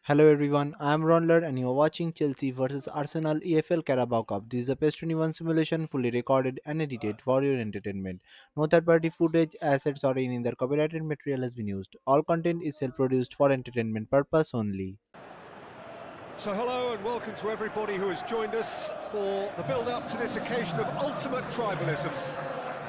Hello everyone, I am Ronald and you are watching Chelsea vs Arsenal EFL Carabao Cup. This is a PES 21 simulation fully recorded and edited for your entertainment. No third party footage, assets or any other copyrighted material has been used. All content is self produced for entertainment purpose only. So hello and welcome to everybody who has joined us for the build-up to this occasion of ultimate tribalism.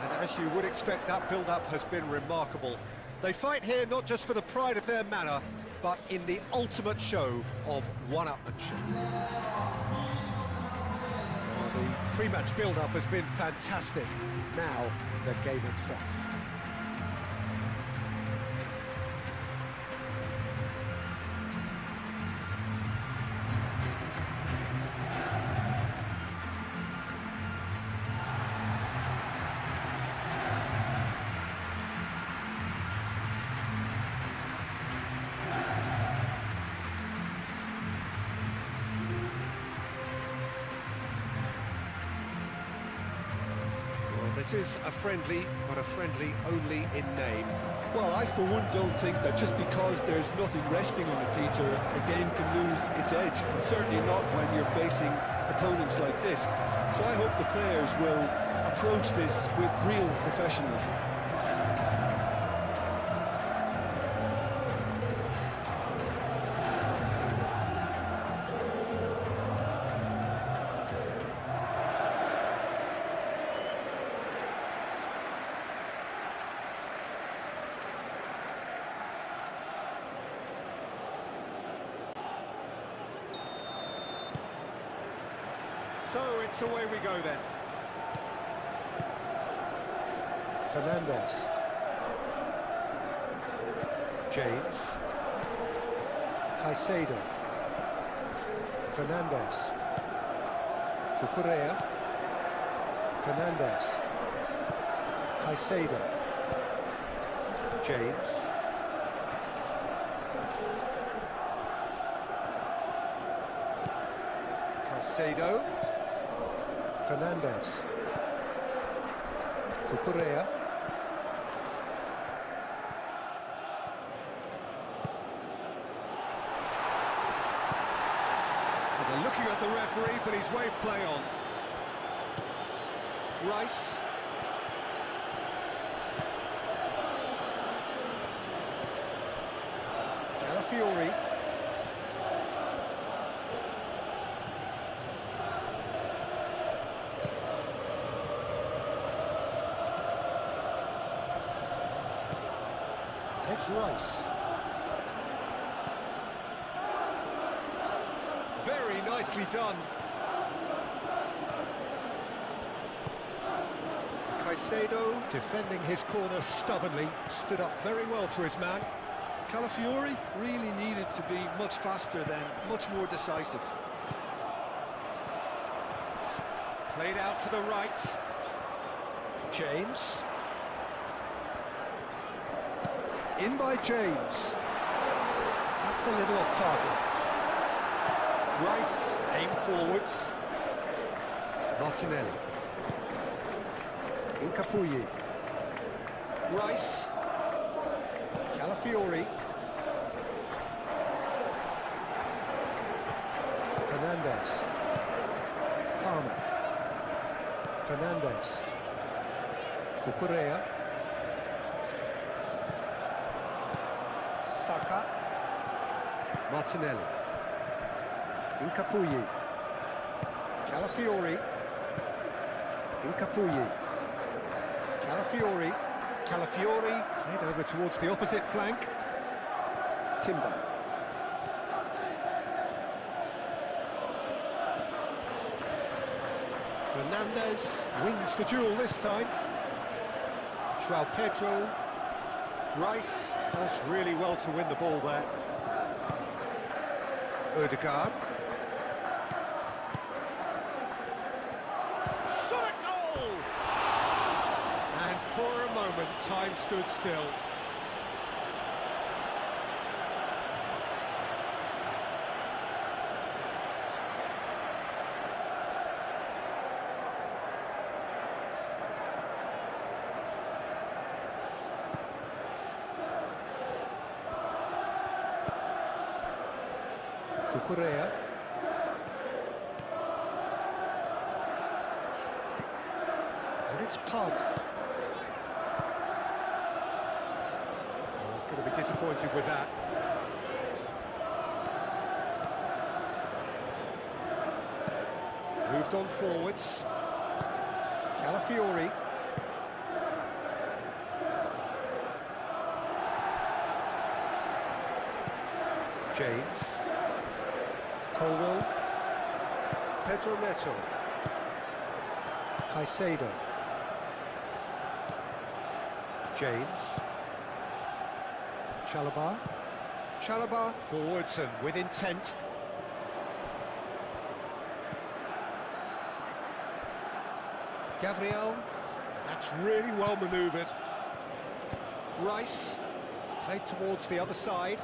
And as you would expect, that build-up has been remarkable. They fight here not just for the pride of their manor, but in the ultimate show of one-upmanship. Well, the pre-match build-up has been fantastic. Now, the game itself. This is a friendly, but a friendly only in name. Well, I for one don't think that just because there's nothing resting on it, Peter, a game can lose its edge, and certainly not when you're facing opponents like this. So I hope the players will approach this with real professionalism. So it's away we go then. Fernandez. James. Caicedo. Fernandez. Cucurella. Fernandez. Caicedo. James. Caicedo. Fernandez. Cucurella. Well, they're looking at the referee, but he's waved play on. Rice. Calafiori. It's Rice. Very nicely done. Caicedo, defending his corner stubbornly, stood up very well to his man. Calafiori really needed to be much faster then, much more decisive. Played out to the right. James. In by James. That's a little off target. Rice, aim forwards. Martinelli. Incapuyi. Rice. Calafiori. Fernandez. Palmer. Fernandez. Cucurella. Saka. Martinelli. Incapuyi. Calafiori. Incapuyi. Calafiori. Calafiori. Played over towards the opposite flank. Timber. Fernandez wins the duel this time. João Pedro. Rice does really well to win the ball there. Odegaard. Shot a goal! And for a moment, time stood still. Cucurella. And it's Palmer. Oh, he's going to be disappointed with that. Moved on forwards. Calafiori. James. Colwell. Pedro Neto. Caicedo. James. Chalobah. Chalobah forwards and with intent. Gabriel. That's really well manoeuvred. Rice. Played towards the other side.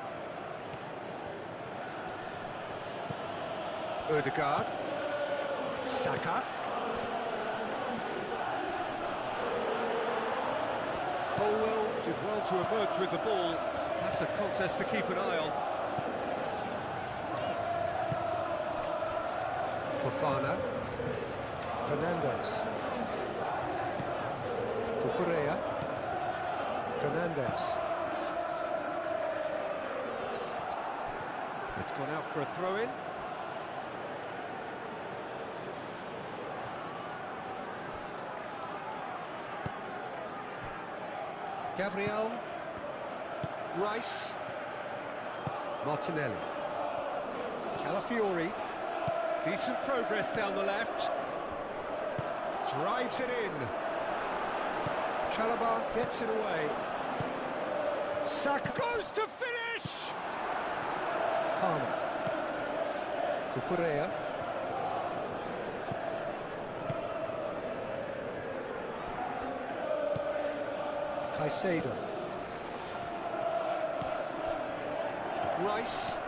Ødegaard. Saka. Colwell did well to emerge with the ball. That's a contest to keep an eye on. Fofana. Fernandes. Cucurella. Fernandes. It's gone out for a throw-in. Gabriel. Rice. Martinelli. Calafiori. Decent progress down the left. Drives it in. Chalobah gets it away. Saka goes to finish! Palmer. Cucurella. Caicedo. Rice.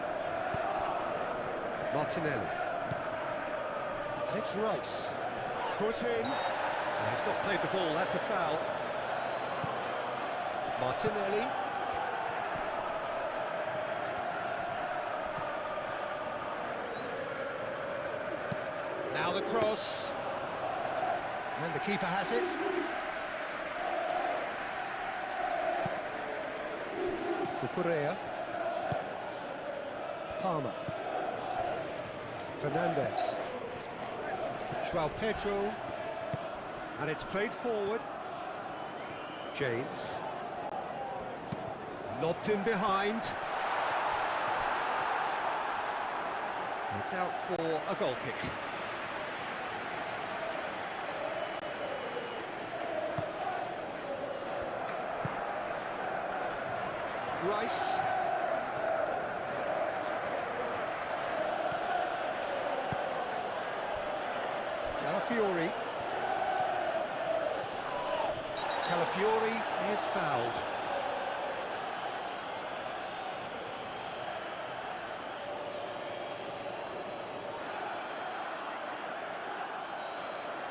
Martinelli. And it's Rice. Foot in. Oh, he's not played the ball, that's a foul. Martinelli. Now the cross. And the keeper has it. Cucurella. Palmer. Fernandes. João Pedro. And it's played forward. James. Lobbed in behind. It's out for a goal kick. Rice. Calafiori. Calafiori is fouled.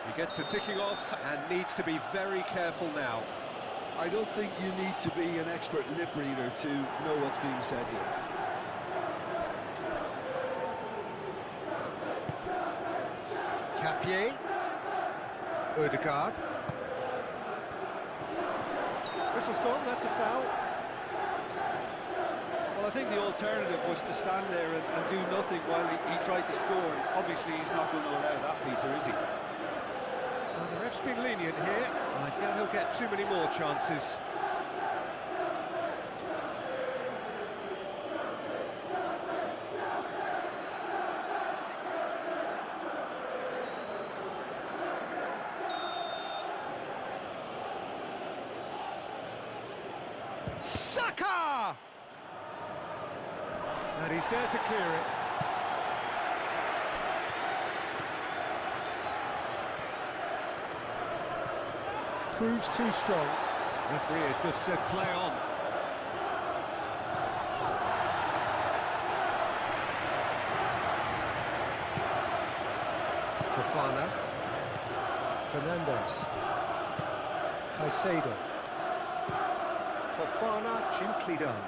He gets the ticking off and needs to be very careful now. I don't think you need to be an expert lip reader to know what's being said here. Capier. Ødegaard. This was gone, that's a foul. Well, I think the alternative was to stand there and do nothing while he tried to score. Obviously, he's not going to allow that, Peter, is he? The ref's been lenient here. I doubt he'll get too many more chances. Saka! And he's there to clear it. Proves too strong. Referee has just said play on. Fofana. Fernandes. Caicedo. Fofana, gently done.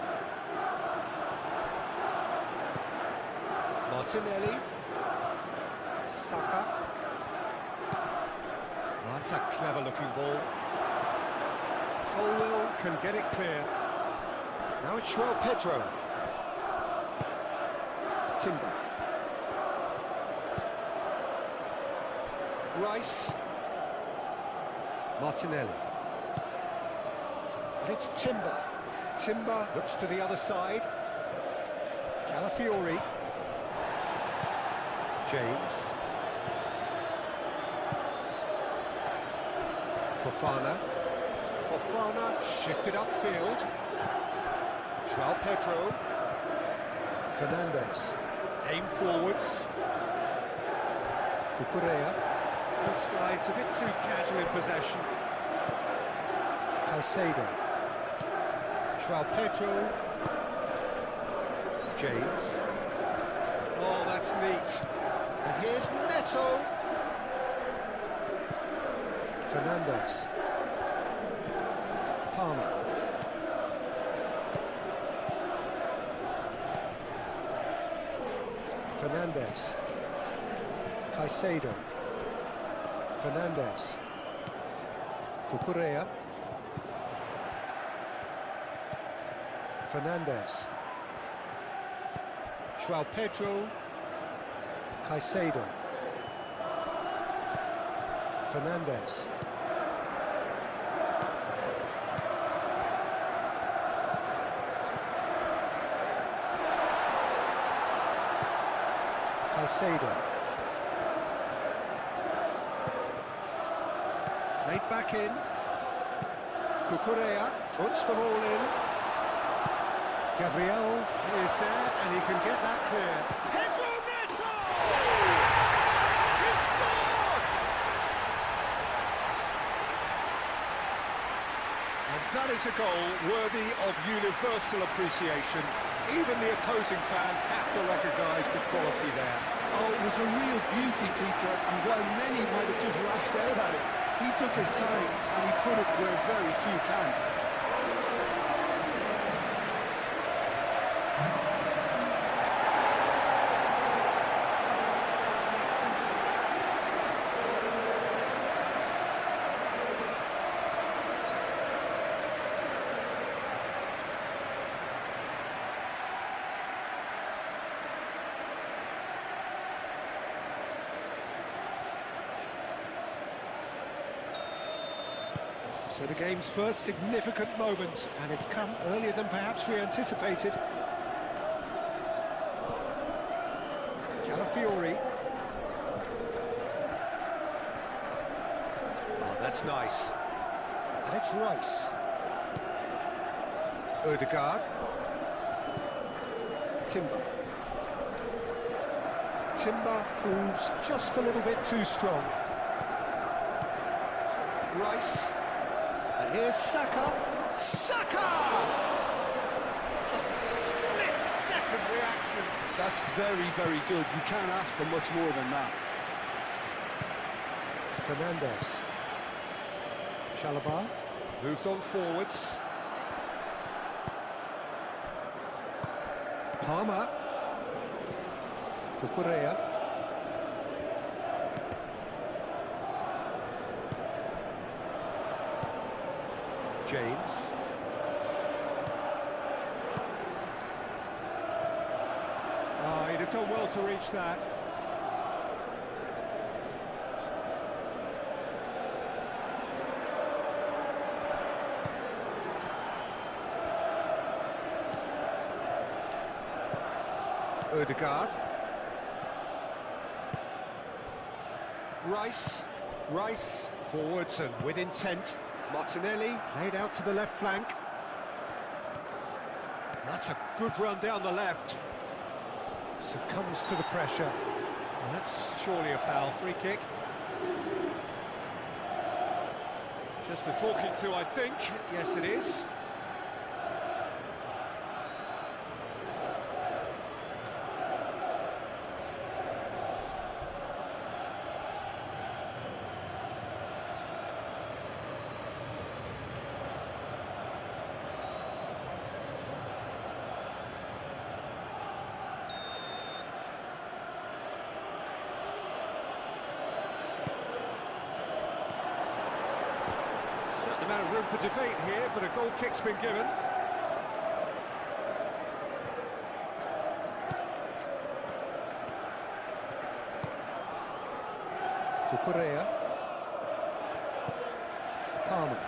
Martinelli. Saka. Oh, that's a clever-looking ball. Colwill can get it clear. Now it's João Pedro. Timber. Rice. Martinelli. And it's Timber. Timber looks to the other side. Calafiori. James. Fofana. Fofana shifted upfield. João Pedro. Fernandes. Aim forwards. Cucurella. Both sides a bit too casual in possession. Caicedo. João Pedro. James. Oh, that's neat. And here's Neto. Fernandes. Palmer. Fernandes. Caicedo. Fernandes. Cucurella. Fernandes. João Pedro. Caicedo. Fernandes. Caicedo. Laid back in. Cucurella puts the ball in. Gabriel is there and he can get that clear. Pedro Neto! He scored! And that is a goal worthy of universal appreciation. Even the opposing fans have to recognise the quality there. Oh, it was a real beauty, Peter, and while many might have just lashed out at it, he took his time and he put it where very few can. So the game's first significant moment, and it's come earlier than perhaps we anticipated. Calafiori. Oh, that's nice. And it's Rice. Odegaard. Timber. Timber proves just a little bit too strong. Rice. And here's Saka. Saka! Split-second reaction. That's very, very good. You can't ask for much more than that. Fernandes. Chalobah. Moved on forwards. Palmer. Cucurella. James. Oh, he'd have done well to reach that. Odegaard. Rice. Rice forwards and with intent. Martinelli played out to the left flank. That's a good run down the left. Succumbs to the pressure. Well, that's surely a foul. Free kick. Just a talking to, I think. Yes, it is. room for debate here, but a goal kick's been given. Cucurella. Palmer.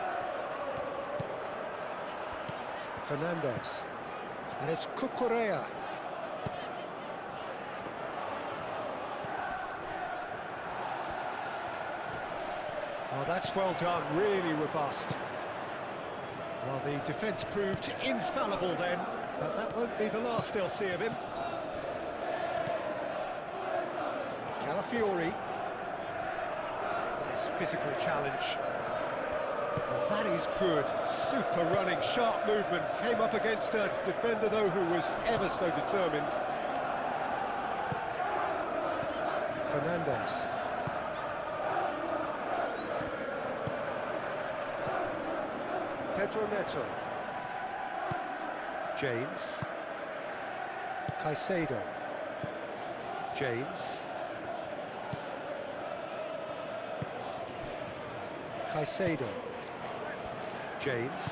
Fernandez. And it's Cucurella. Oh, that's well done, really robust. Well, the defence proved infallible then, but that won't be the last they'll see of him. Calafiori. Nice physical challenge. Well, that is good. Super running, sharp movement. Came up against a defender, though, who was ever so determined. Fernandez. Pedro Neto. James. Caicedo. James. Caicedo. James.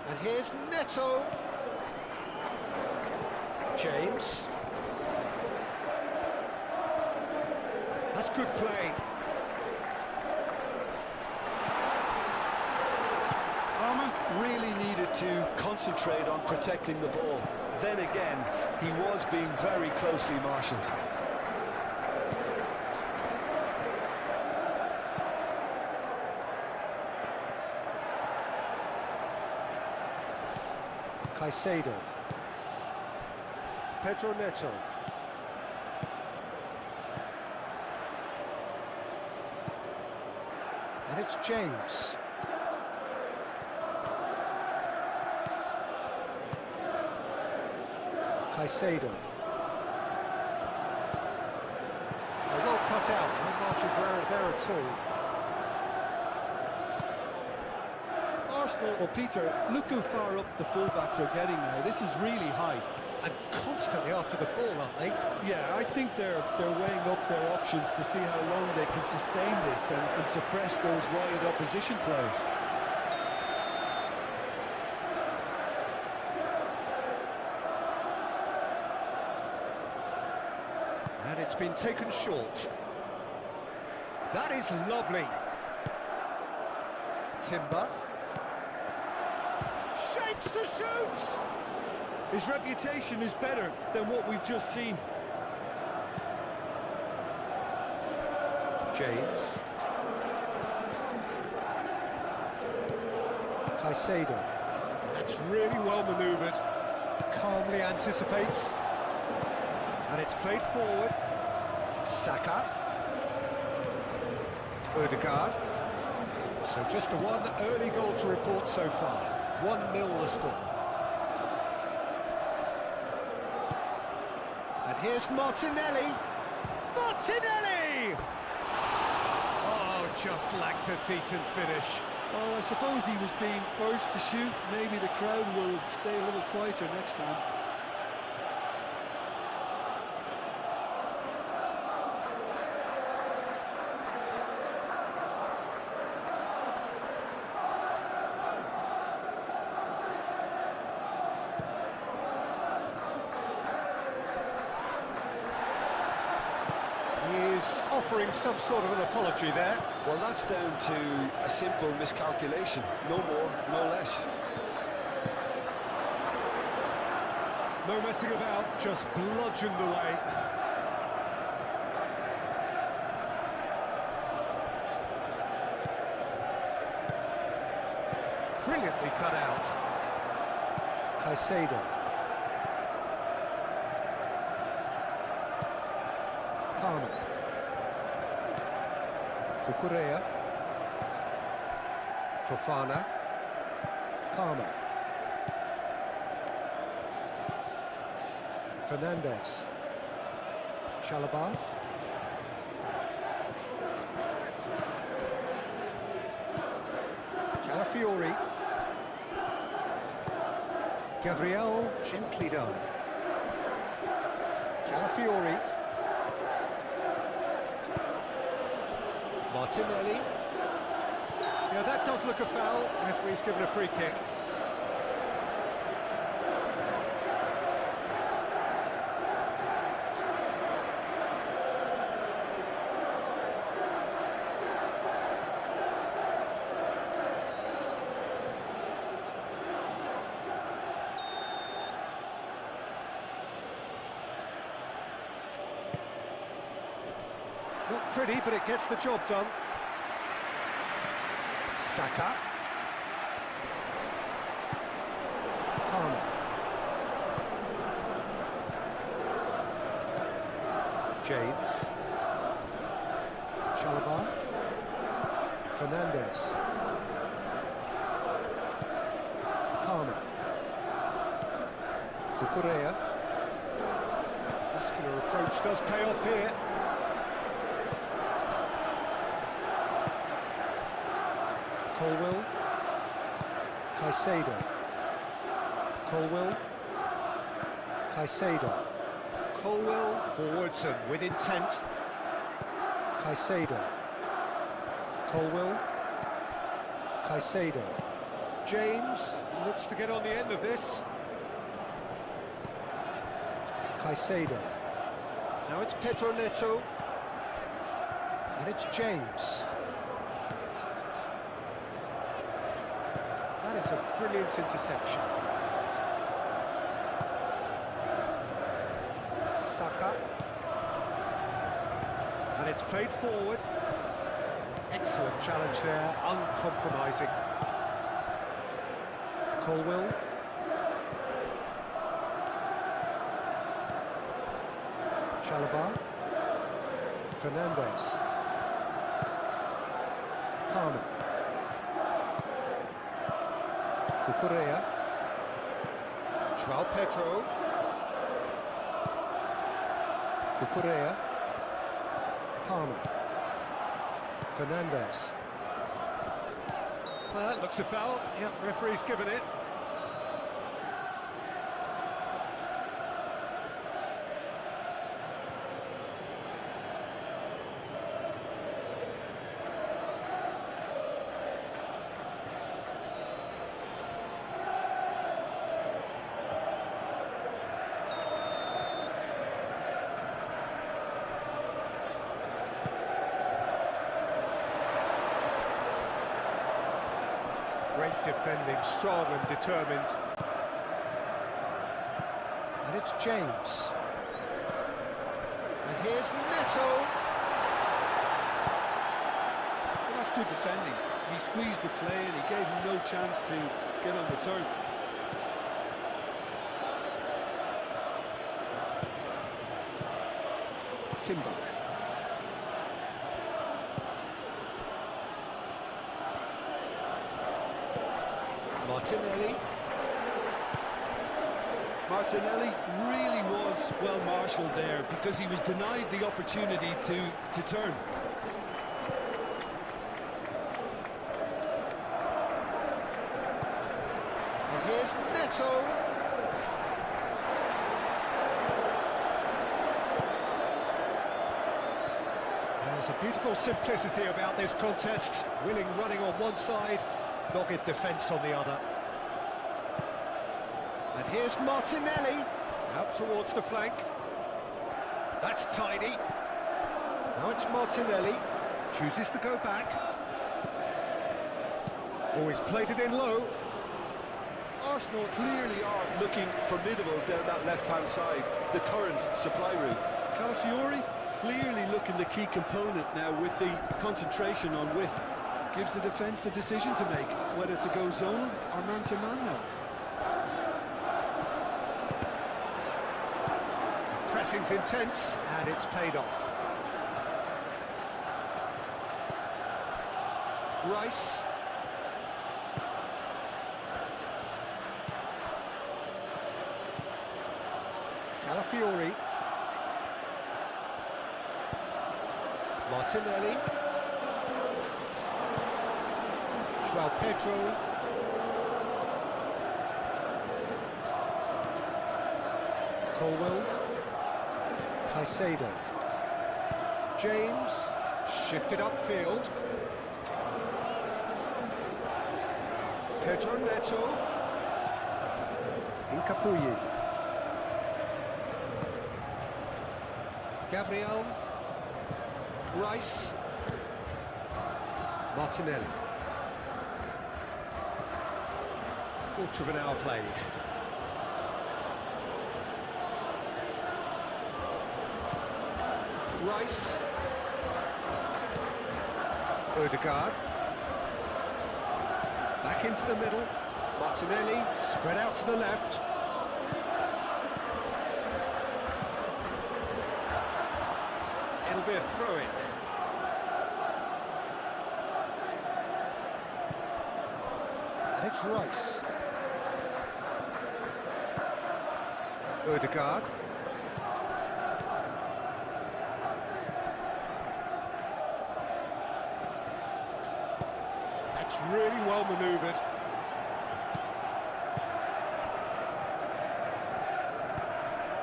And here's Neto. James. That's good play. Palmer really needed to concentrate on protecting the ball. Then again, he was being very closely marshalled. Caicedo. Pedro Neto. And it's James. Caicedo. Well cut out, no margin for error there at all. Arsenal, well, Peter, look how far up the fullbacks are getting now. This is really high. And constantly after the ball, aren't they? Yeah, I think they're weighing up their options to see how long they can sustain this and suppress those wide opposition players. And it's been taken short. That is lovely. Timber. Shapes to shoot! His reputation is better than what we've just seen. James. Caicedo. That's really well manoeuvred. Calmly anticipates. And it's played forward. Saka. Odegaard. So just the one early goal to report so far. 1-0 the score. And here's Martinelli. Martinelli! Oh, just lacked a decent finish. Well, I suppose he was being urged to shoot. Maybe the crowd will stay a little quieter next time. He's offering some sort of an apology there. Well, that's down to a simple miscalculation. No more, no less. No messing about, just bludgeoned away. Brilliantly cut out. Caicedo. Palmer. Cucurella. Fofana. Palmer. Fernandez. Chalobah. Calafiori. Gabriel, gently done. Calafiori. Martinelli. Yeah, that does look a foul. Referee's given a free kick. Not pretty, but it gets the job done. Saka. Palmer. James. Chalobah. Fernandez. Palmer. Cucurella. Muscular approach does pay off here. Colwill, Caicedo, Colwill, Caicedo, Colwill forwards and with intent, Caicedo, Colwill, Caicedo, James looks to get on the end of this, Caicedo, now it's Pedro Neto, and it's James. That is a brilliant interception. Saka. And it's played forward. Excellent challenge there, uncompromising. Colwill. Chalobah. Fernandez. Palmer. Cucurella, João Pedro, Cucurella, Palmer, Fernandez. Well, that looks a foul. Yep, referee's given it. Great defending, strong and determined. And it's James. And here's Neto. Well, that's good defending. He squeezed the play and he gave him no chance to get on the turn. Timber. Martinelli. Martinelli really was well marshalled there because he was denied the opportunity to turn. And here's Neto. There's a beautiful simplicity about this contest. Willing running on one side, dogged defence on the other. And here's Martinelli, out towards the flank. That's tidy. Now it's Martinelli, chooses to go back. Always played it in low. Arsenal clearly are looking formidable down that left-hand side, the current supply route. Calafiori clearly looking the key component now with the concentration on width. Gives the defence a decision to make, whether to go zonal or man-to-man now. Pressing's intense, and it's paid off. Rice. Calafiori. Martinelli. João Pedro. Colwill. Caicedo. James. Shifted upfield. Pedro Neto. Incapuyi. Gabriel. Rice. Martinelli. Quarter of an hour played. Rice. Odegaard. Back into the middle. Martinelli spread out to the left. It'll be a throw-in. And it's Rice. Odegaard. That's really well manoeuvred.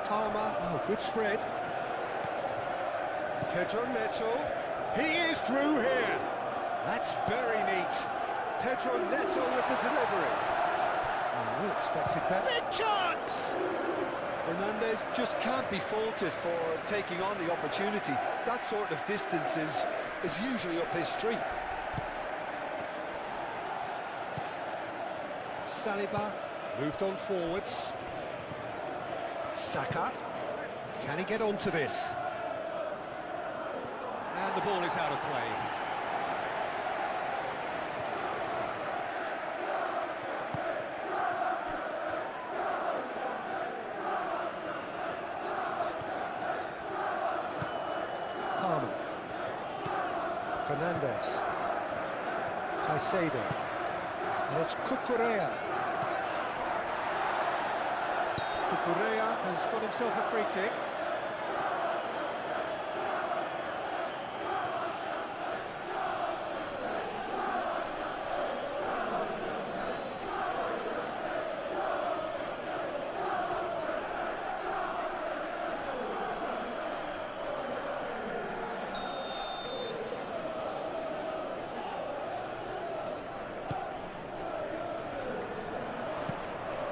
Palmer, oh, good spread. Pedro Neto, he is through here. That's very neat. Pedro Neto with the delivery. Oh, we expected better. Big chance! Hernandez just can't be faulted for taking on the opportunity. That sort of distance is usually up his street. Saliba moved on forwards. Saka, can he get onto this? And the ball is out of play. Palmer. Fernandez. Caicedo. And it's Cucurella. Cucurella has got himself a free kick.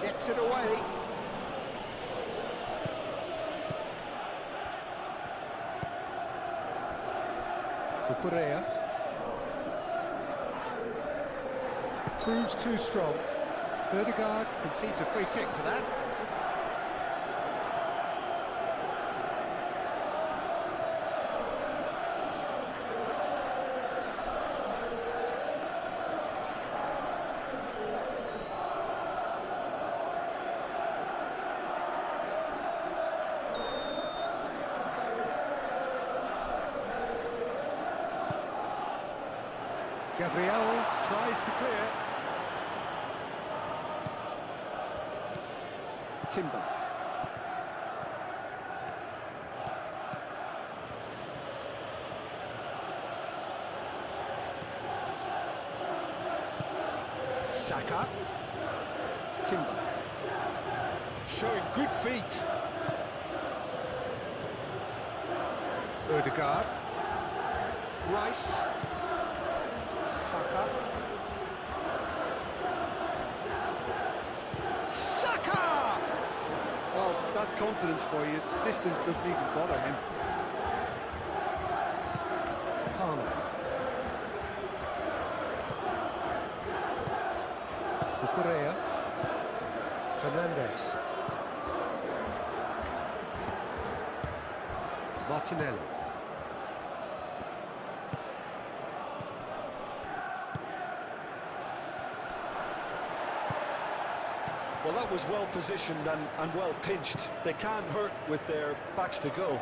Gets it away. Cucurella. Proves too strong. Odegaard concedes a free kick for that. Gabriel tries to clear. Timber. Saka. Timber. Showing good feet. Odegaard. Rice. Saka. Saka! Well, that's confidence for you. Distance doesn't even bother him. Palmer. Cucurella. Fernandez. Martinelli. Well, that was well positioned and well pinched. They can't hurt with their backs to goal.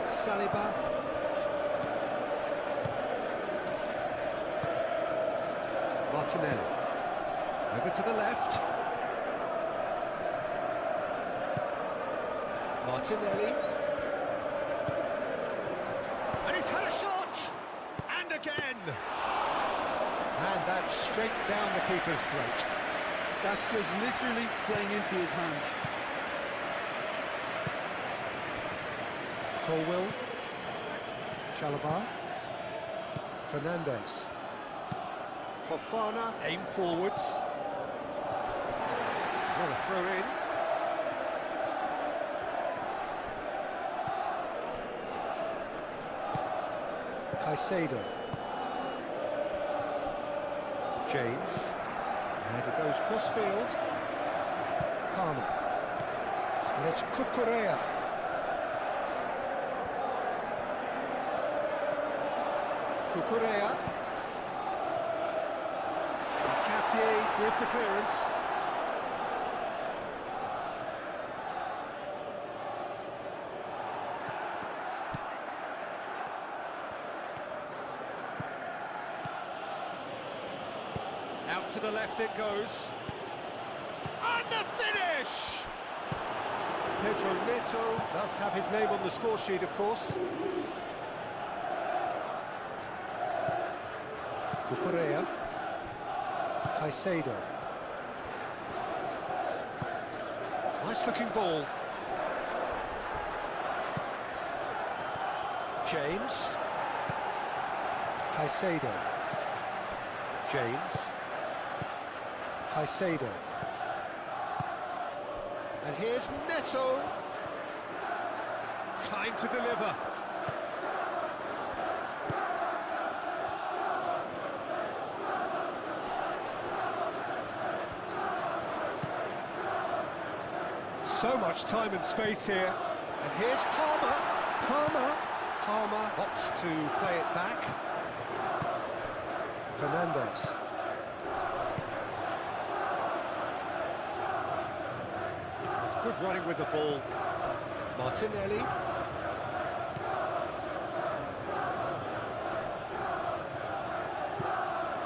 Saliba. Martinelli. Over to the left. Martinelli. And he's had a shot! And again! And that's straight down the keeper's throat. That's just literally playing into his hands. Colwill. Chalobah. Fernandez. Fofana, aim forwards. What a throw in. Caicedo. James. And it goes cross-field. Palmer. And it's Cucurella. Cucurella. Capier with the clearance. Out to the left it goes. And the finish! Pedro Neto does have his name on the score sheet, of course. Cucurella. Caicedo. Nice looking ball. James. Caicedo. James. Caicedo. And here's Neto. Time to deliver. So much time and space here. And here's Palmer. Palmer opts to play it back. Fernandez. It's good running with the ball. Martinelli.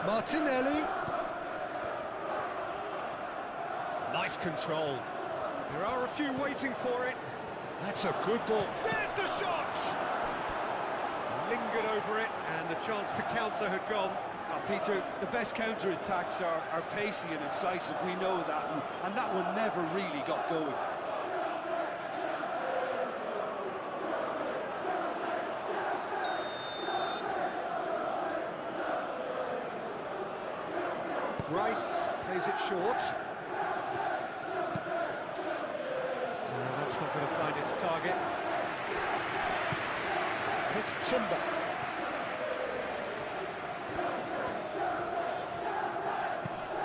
Martinelli. Nice control. There are a few waiting for it. That's a good ball. There's the shot! Lingered over it, and the chance to counter had gone. Peter, the best counter-attacks are pacey and incisive, we know that, and that one never really got going. Rice plays it short. That's not going to find its target. It's Timber.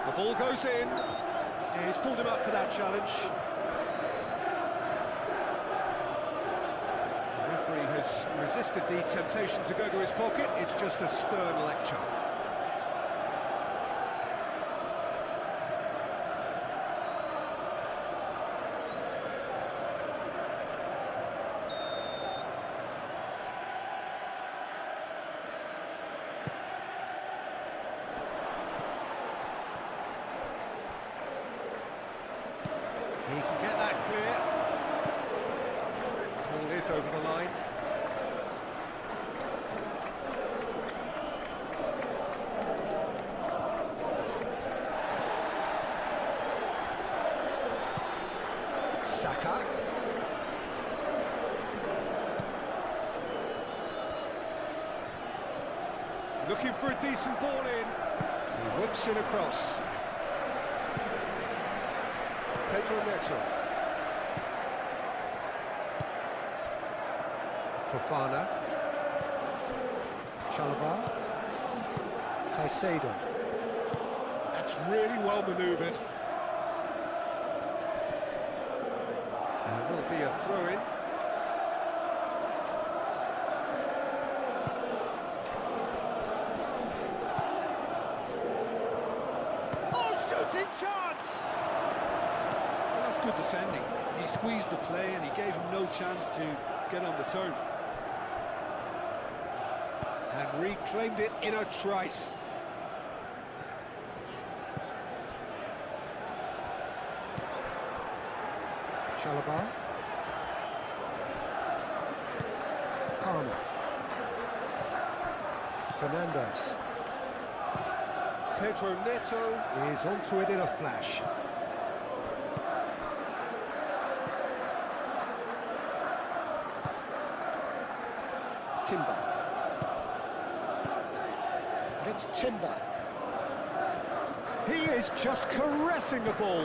The ball goes in. Yeah, he's pulled him up for that challenge. The referee has resisted the temptation to go to his pocket. It's just a stern lecture. He can get that clear. Ball is over the line. Saka. Looking for a decent ball in. He whips it across. Pedro Neto. Fofana. Chalobah. Caicedo. That's really well manoeuvred. There will be a throw-in. Oh, shooting chance! That's good defending. He squeezed the play and he gave him no chance to get on the turn. And reclaimed it in a trice. Chalobah. Palmer. Fernandez. Pedro Neto is onto it in a flash. Timber. And it's Timber. He is just caressing the ball.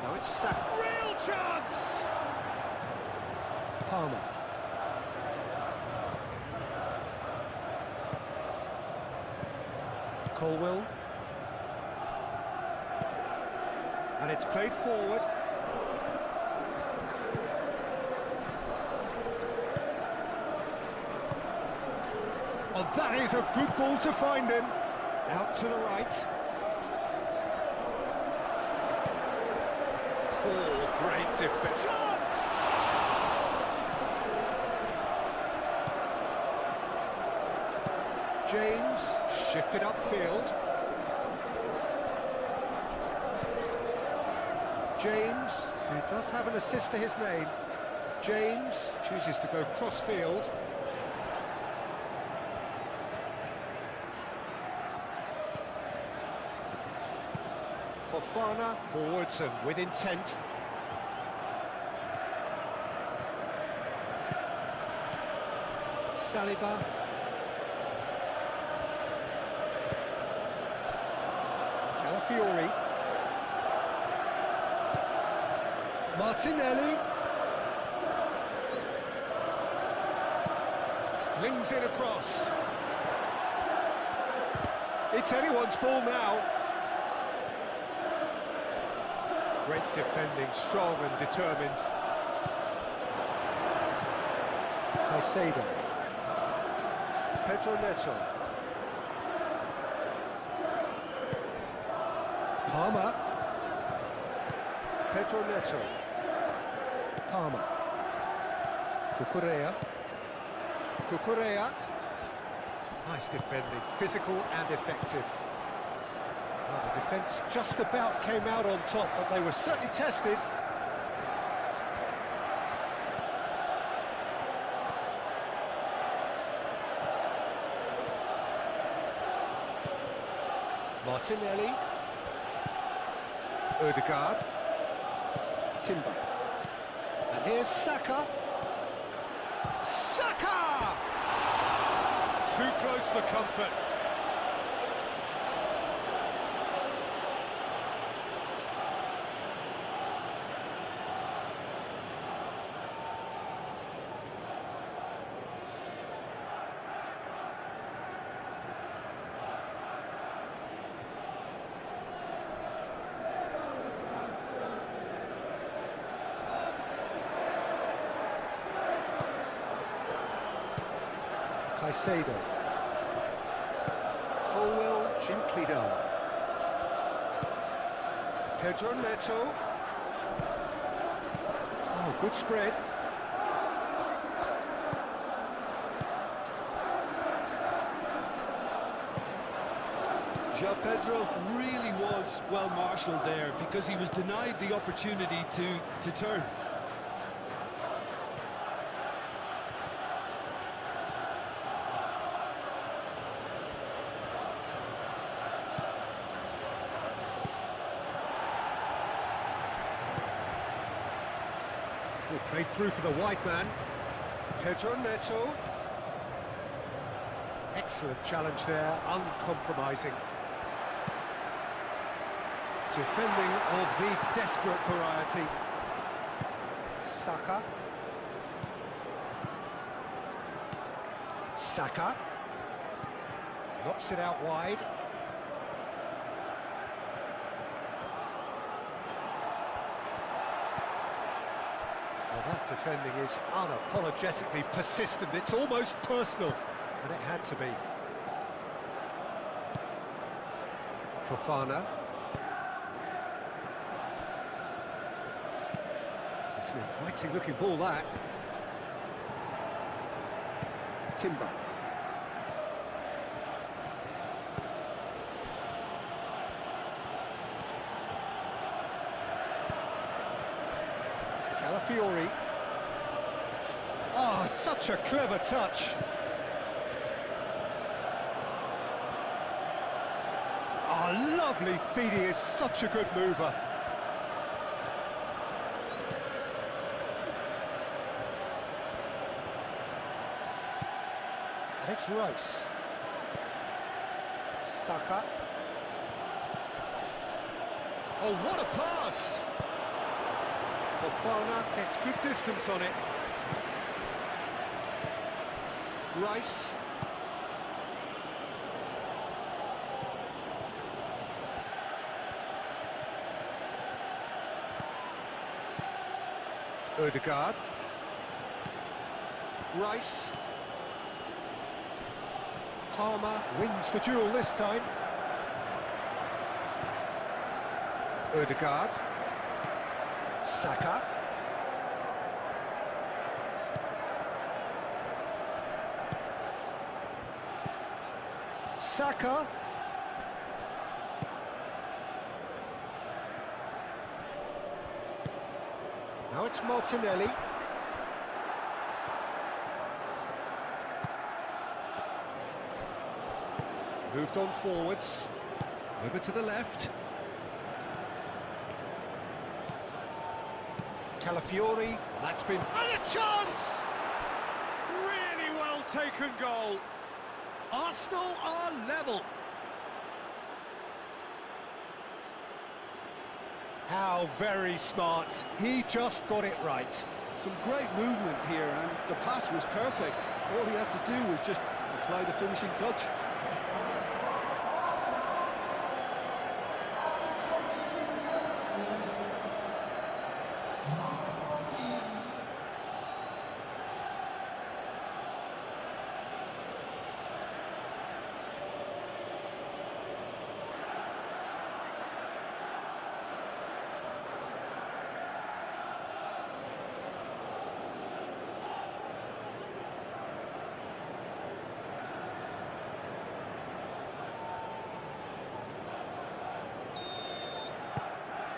Now it's Saka. Real chance! Palmer. Colwell. And it's played forward. Oh, that is a good ball to find him. Out to the right. Oh, great defense. Chance! James shifted upfield. James, who does have an assist to his name. James chooses to go cross-field. Fofana forwards and with intent. Saliba. Calafiori. Martinelli. Flings it across. It's anyone's ball now. Great defending, strong and determined. Caicedo. Pedro Neto. Palmer. Pedro Neto. Palmer. Cucurella. Cucurella. Nice defending, physical and effective. Well, the defence just about came out on top, but they were certainly tested. Martinelli. Odegaard. Timber. And here's Saka. Saka! Too close for comfort. Caicedo. Colwell gently down. Pedro Neto. Oh, good spread. João Pedro really was well marshalled there because he was denied the opportunity to turn. Played through for the white man. Pedro Neto. Excellent challenge there, uncompromising. Defending of the desperate variety. Saka. Saka. Knocks it out wide. Well, that defending is unapologetically persistent. It's almost personal, and it had to be. Fofana. It's an inviting looking ball, that. Timber. Calafiori. Oh, such a clever touch. Oh, lovely feed, he is such a good mover. And it's Rice. Saka. Oh, what a pass! Fofana gets good distance on it. Rice. Odegaard. Rice. Palmer wins the duel this time. Odegaard. Saka. Saka. Now it's Martinelli. Moved on forwards. Over to the left. Calafiori. That's been... And a chance! Really well taken goal. Arsenal are level. How very smart. He just got it right. Some great movement here, and the pass was perfect. All he had to do was just apply the finishing touch.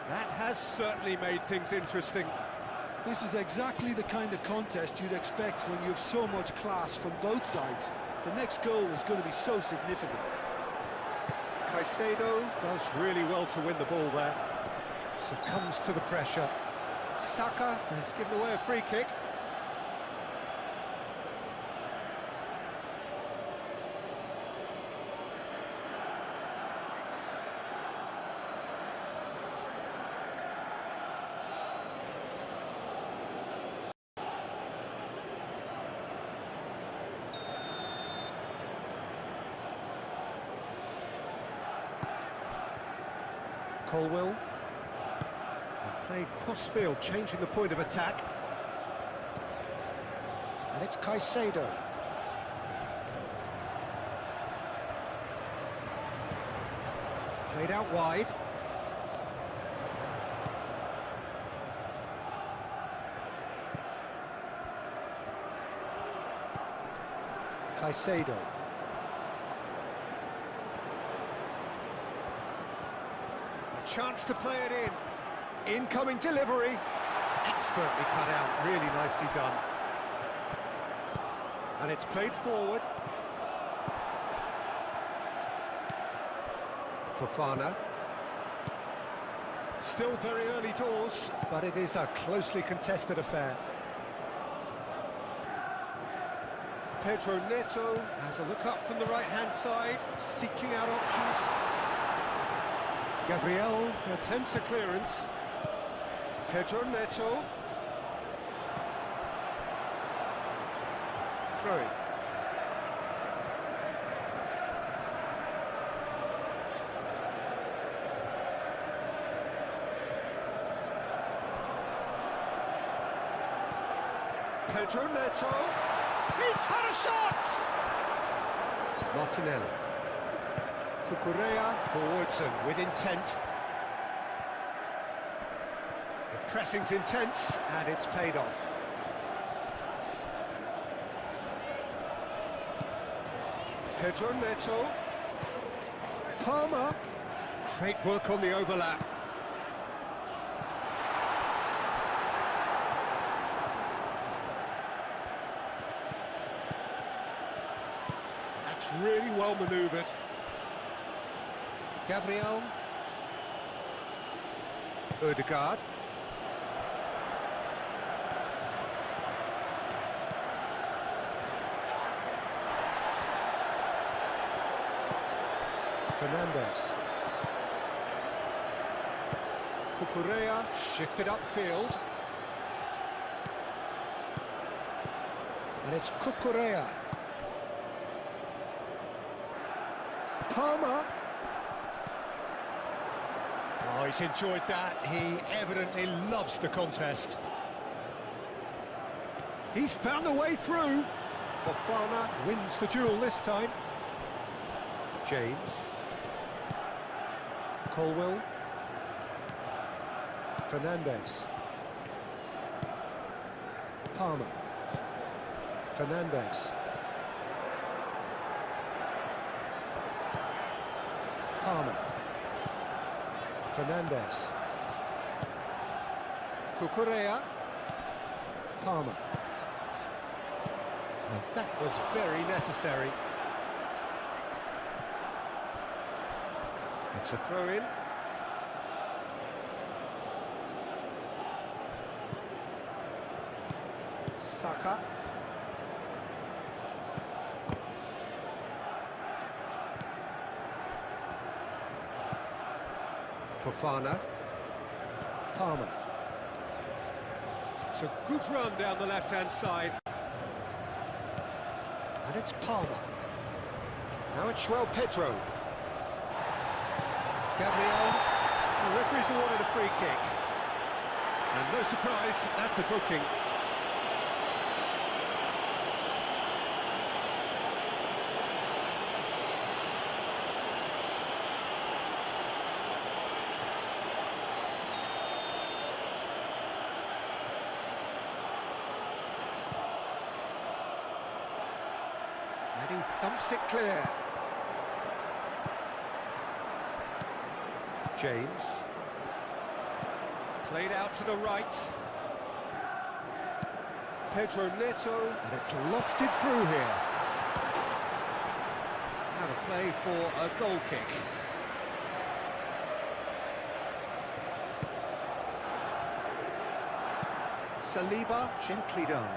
That has certainly made things interesting. This is exactly the kind of contest you'd expect when you have so much class from both sides. The next goal is going to be so significant. Caicedo does really well to win the ball there. Succumbs to the pressure. Saka has given away a free kick. Colwell. And played cross-field, changing the point of attack. And it's Caicedo. Played out wide. Caicedo. A chance to play it in. Incoming delivery. Expertly cut out, really nicely done. And it's played forward. Fofana. Still very early doors, but it is a closely contested affair. Pedro Neto has a look up from the right-hand side, seeking out options. Gabriel attempts a clearance. Pedro Neto. Throwing. Pedro Neto. He's had a shot! Martinelli. Cucurella forwards and with intent. The pressing's intense and it's paid off. Pedro Neto. Palmer. Great work on the overlap. That's really well manoeuvred. Gabriel. Ødegaard. Fernandes. Cucurella shifted upfield. And it's Cucurella. Palmer. Oh, he's enjoyed that. He evidently loves the contest. He's found a way through. Fofana wins the duel this time. James. Colwell. Fernandes. Palmer. Fernandes. Palmer. Fernandes. Cucurella. Palmer. And that was very necessary. It's a throw-in. Saka. Fofana. Palmer. It's a good run down the left-hand side. And it's Palmer. Now it's Pedro. Gabriel. The referee's awarded a free kick. And no surprise, that's a booking. And he thumps it clear. James. Played out to the right. Pedro Neto. And it's lofted through here. Out of play for a goal kick. Saliba, gently done.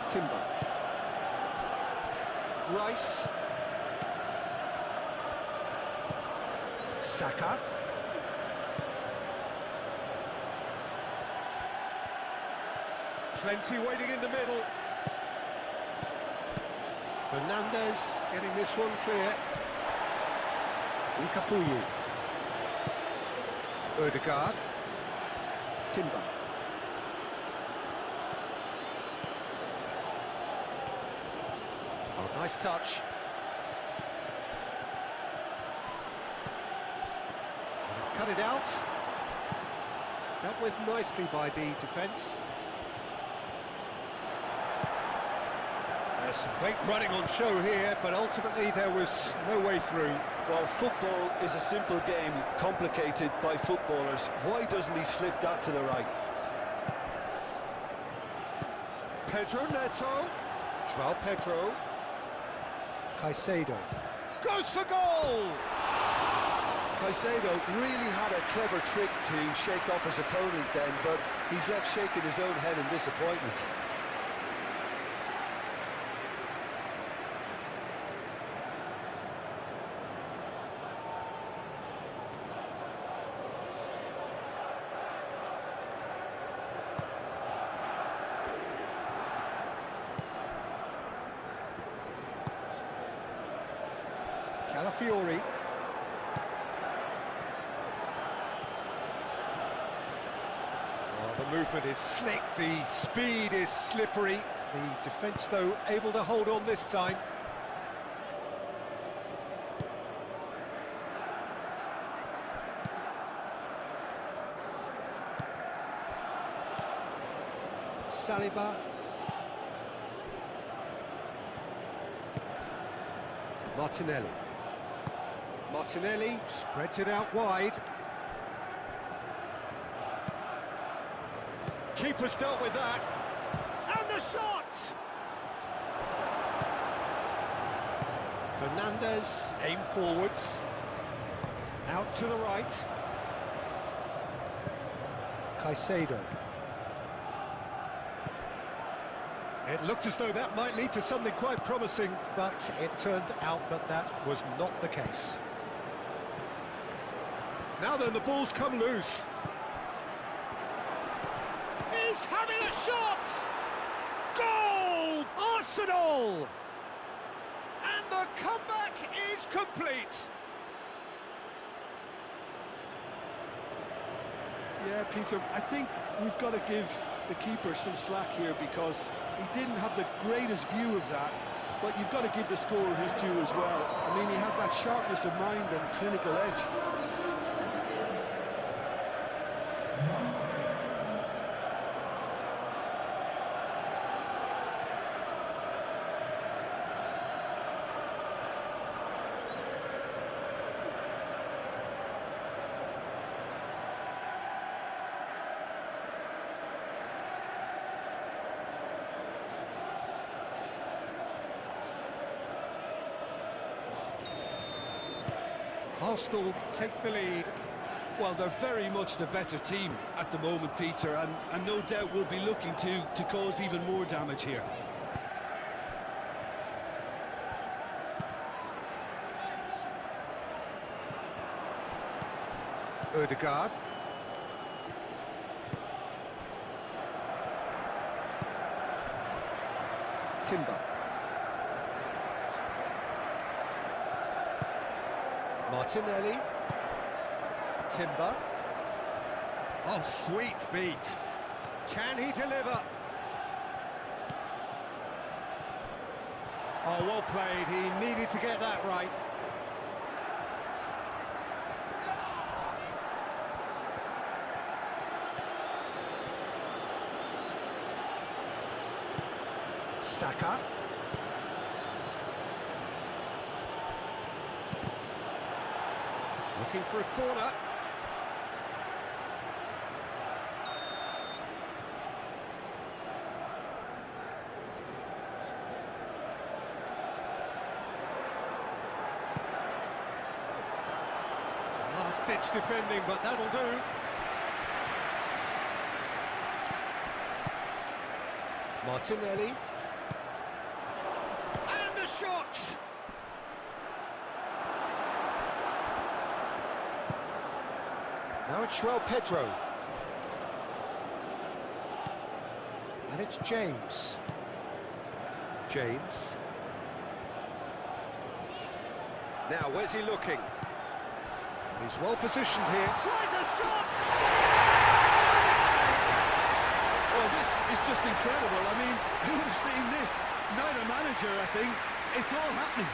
Timber. Rice. Saka. Plenty waiting in the middle. Fernandes getting this one clear. Nkapuyi. Ødegaard. Timber. Oh, nice touch. And he's cut it out. Dealt with nicely by the defence. There's some great running on show here, but ultimately there was no way through. Well, football is a simple game, complicated by footballers. Why doesn't he slip that to the right? Pedro Neto. João Pedro. Caicedo. Goes for goal! Caicedo really had a clever trick to shake off his opponent then, but he's left shaking his own head in disappointment. Calafiori. Oh, the movement is slick, the speed is slippery. The defence, though, able to hold on this time. Saliba. Martinelli. Martinelli spreads it out wide. Keeper's dealt with that. And the shot! Fernandez, aim forwards. Out to the right. Caicedo. It looked as though that might lead to something quite promising, but it turned out that that was not the case. Now then, the ball's come loose. He's having a shot! Goal! Arsenal! And the comeback is complete. Yeah, Peter, I think we've got to give the keeper some slack here because he didn't have the greatest view of that, but you've got to give the scorer his due as well. I mean, he had that sharpness of mind and clinical edge. Arsenal take the lead. Well, they're very much the better team at the moment, Peter, and no doubt will be looking to cause even more damage here. Ødegaard. Timber. Martinelli. Timber. Oh, sweet feet. Can he deliver? Oh, well played. He needed to get that right. Saka. Looking for a corner. Last-ditch defending, but that'll do. Martinelli. And a shot! Now it's João Pedro. And it's James. James. Now, where's he looking? He's well positioned here. Tries a shot! Well, this is just incredible. I mean, who would have seen this? Neither manager, I think. It's all happening.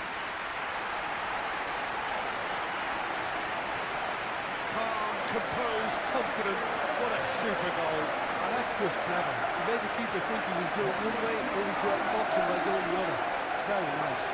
Composed, confident, what a super goal. And that's just clever. He made the keeper think he was going one way, only to outfox him by going the other. Very nice.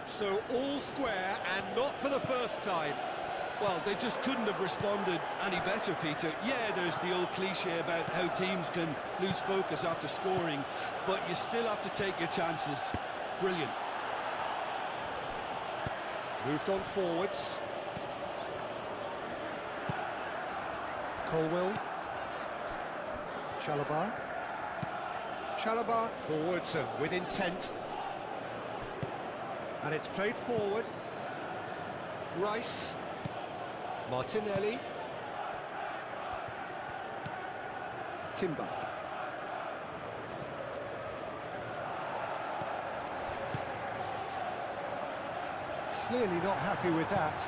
So all square and not for the first time. Well, they just couldn't have responded any better, Peter. Yeah, there's the old cliche about how teams can lose focus after scoring, but you still have to take your chances. Brilliant. Moved on forwards. Colwell. Chalobah. Chalobah forwards and with intent. And it's played forward. Rice. Martinelli. Timber. Clearly not happy with that.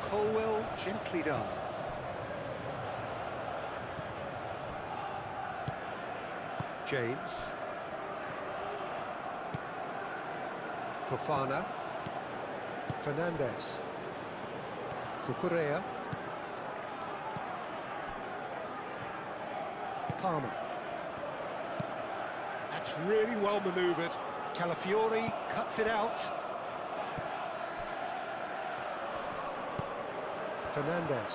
Colwell, gently done. James. Fofana. Fernandez. Cucurella. Palmer. That's really well manoeuvred. Calafiori cuts it out. Fernandez.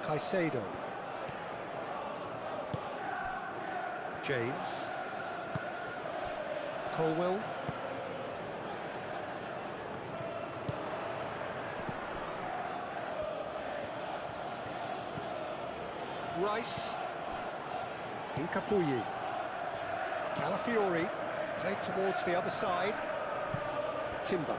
Caicedo. James. Colwell. Rice. Incapuyi. Calafiori. Played towards the other side. Timber.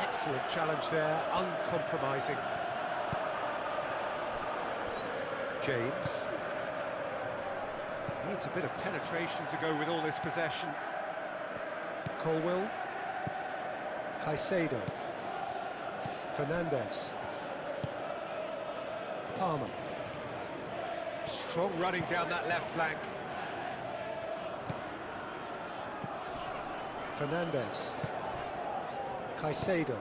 Excellent challenge there, uncompromising. James. Needs a bit of penetration to go with all this possession. Colwell. Caicedo. Fernandez. Palmer. Strong running down that left flank. Fernandez. Caicedo.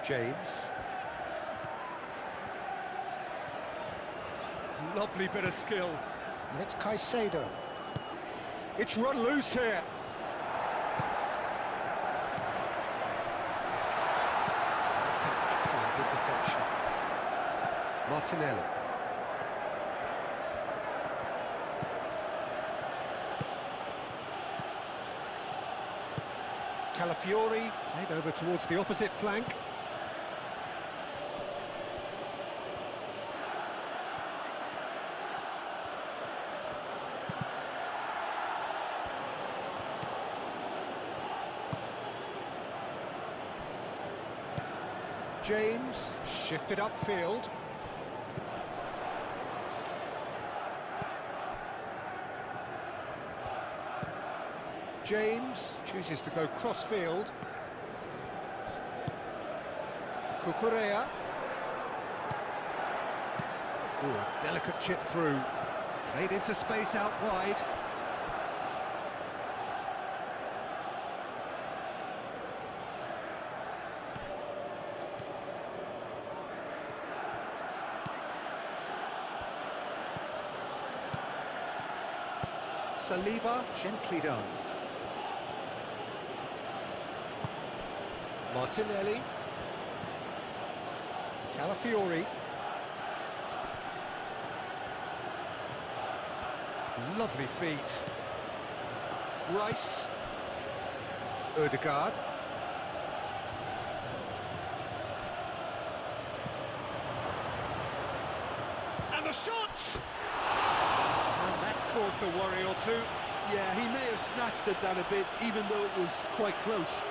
James. Lovely bit of skill. And it's Caicedo. It's run loose here. That's an excellent interception. Martinelli. Calafiori played over towards the opposite flank. James shifted upfield. James chooses to go cross-field. Cucurella. Ooh, a delicate chip through. Played into space out wide. Saliba, gently done. Martinelli. Calafiori. Lovely feet. Rice. Ødegaard. And the shot! And that's caused a worry or two. Yeah, he may have snatched at that a bit, even though it was quite close.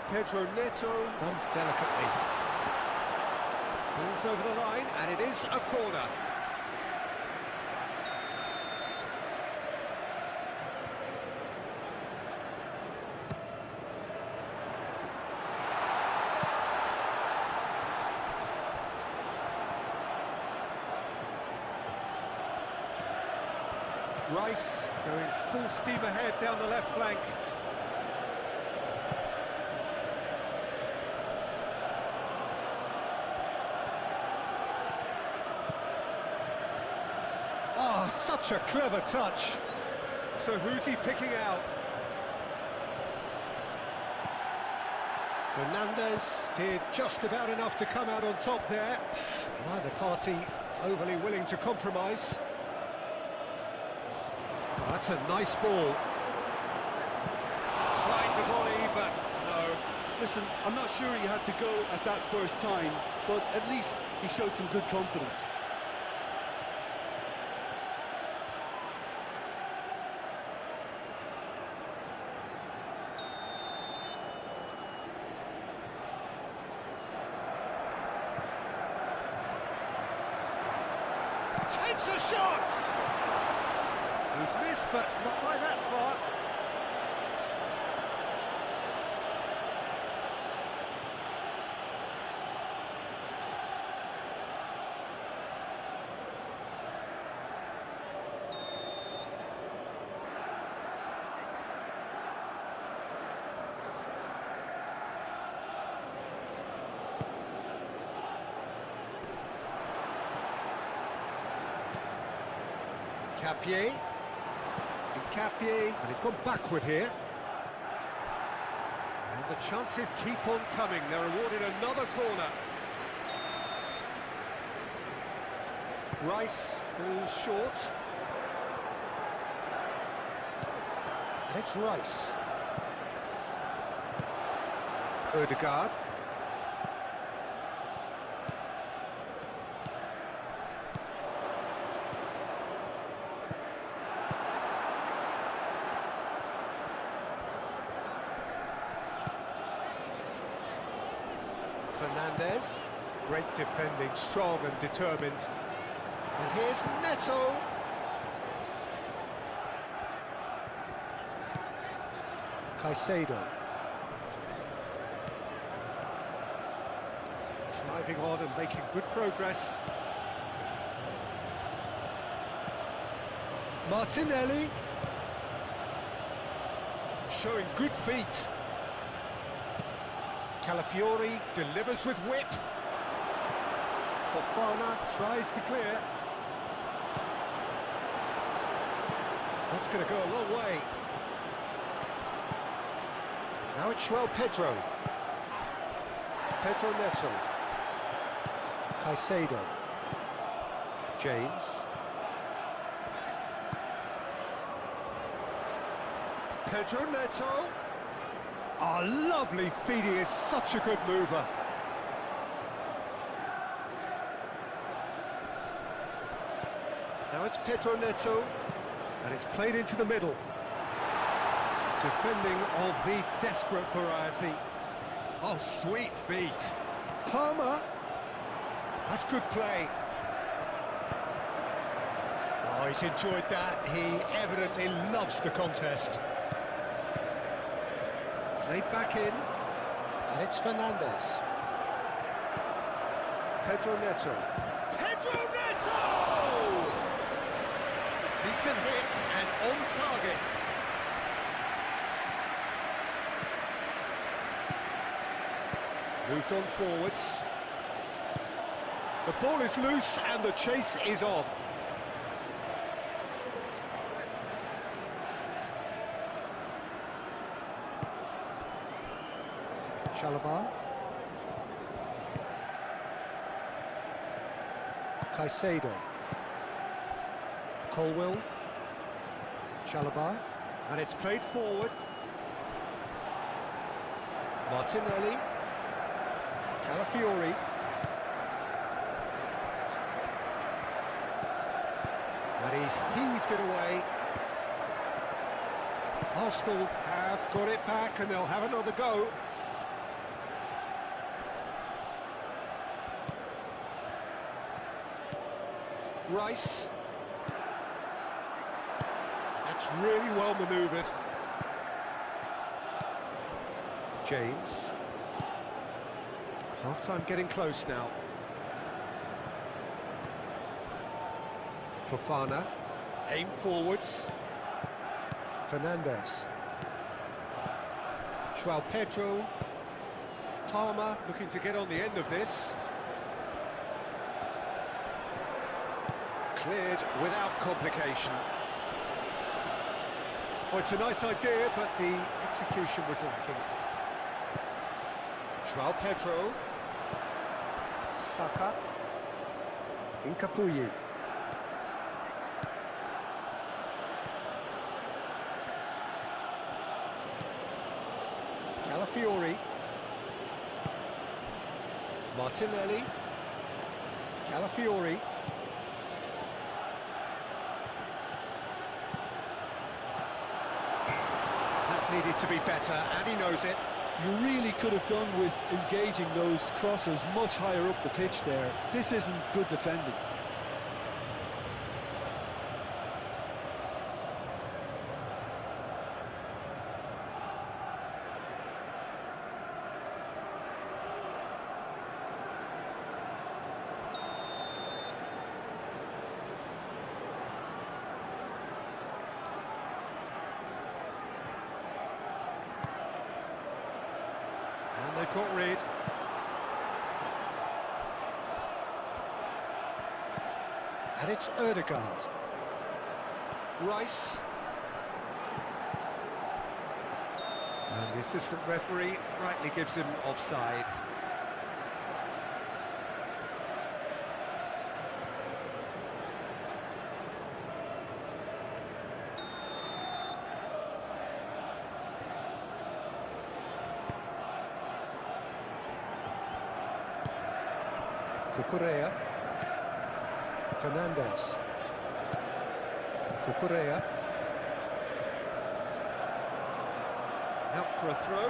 Pedro Neto done delicately. Ball's over the line, and it is a corner. Rice going full steam ahead down the left flank. Oh, such a clever touch. So who's he picking out? Fernandez did just about enough to come out on top there. Neither party overly willing to compromise. Oh, that's a nice ball. Tried the volley, but no. Listen, I'm not sure he had to go at that first time, but at least he showed some good confidence. Takes a shot! He's missed, but not by that far. Capier, and he's gone backward here. And the chances keep on coming. They're awarded another corner. Rice goes short. And it's Rice. Odegaard. Fernandez, great defending, strong and determined. And here's Neto. Caicedo. Driving on and making good progress. Martinelli. Showing good feet. Calafiori delivers with whip. Fofana tries to clear. That's going to go a long way. Now it's Pedro. Pedro Neto. Caicedo. James. Pedro Neto. Oh, lovely feet, he is such a good mover. Now it's Pedro Neto, and it's played into the middle. Defending of the desperate variety. Oh, sweet feet. Palmer. That's good play. Oh, he's enjoyed that. He evidently loves the contest. Played back in, and it's Fernandez. Pedro Neto. Pedro Neto! Decent hit and on target. Moved on forwards. The ball is loose and the chase is on. Chalobah. Caicedo. Colwill. Chalobah. And it's played forward. Martinelli. Calafiori. And he's heaved it away. Arsenal have got it back and they'll have another go. Rice. That's really well manoeuvred. James. Half-time getting close now. Fofana. Aim forwards. Fernandez. Pedro. Palmer looking to get on the end of this. Cleared without complication. Well, it's a nice idea, but the execution was lacking. Pedro. Saka. Incapuyi. Calafiori. Martinelli. Calafiori. That needed to be better, and he knows it. You really could have done with engaging those crosses much higher up the pitch there. This isn't good defending. And they've got rid. And it's Ødegaard. Rice. And the assistant referee rightly gives him offside. Cucurella. Fernandez. Cucurella. Out for a throw.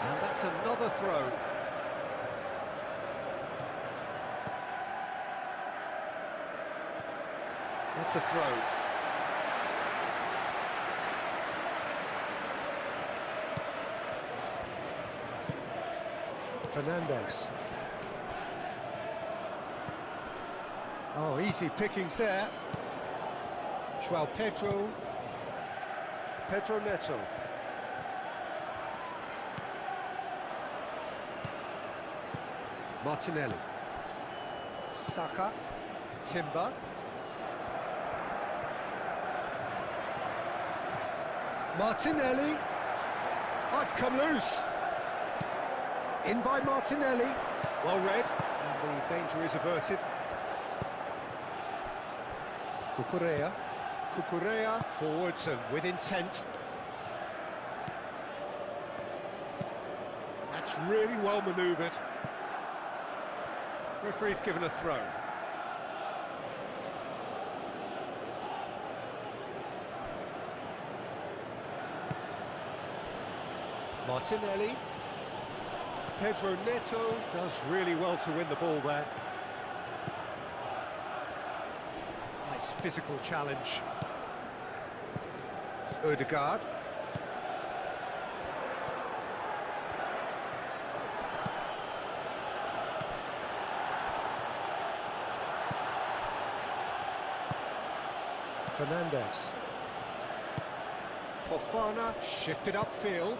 And that's another throw. That's a throw. Fernandez. Oh, easy pickings there. João Pedro. Pedro Neto. Martinelli. Saka. Timber. Martinelli. Oh, it's come loose. In by Martinelli. Well read. And the danger is averted. Cucurella. Cucurella forwards and with intent. And that's really well manoeuvred. Referee's given a throw. Martinelli. Pedro Neto does really well to win the ball there. Nice physical challenge. Ødegaard. Fernandez. Fofana shifted upfield.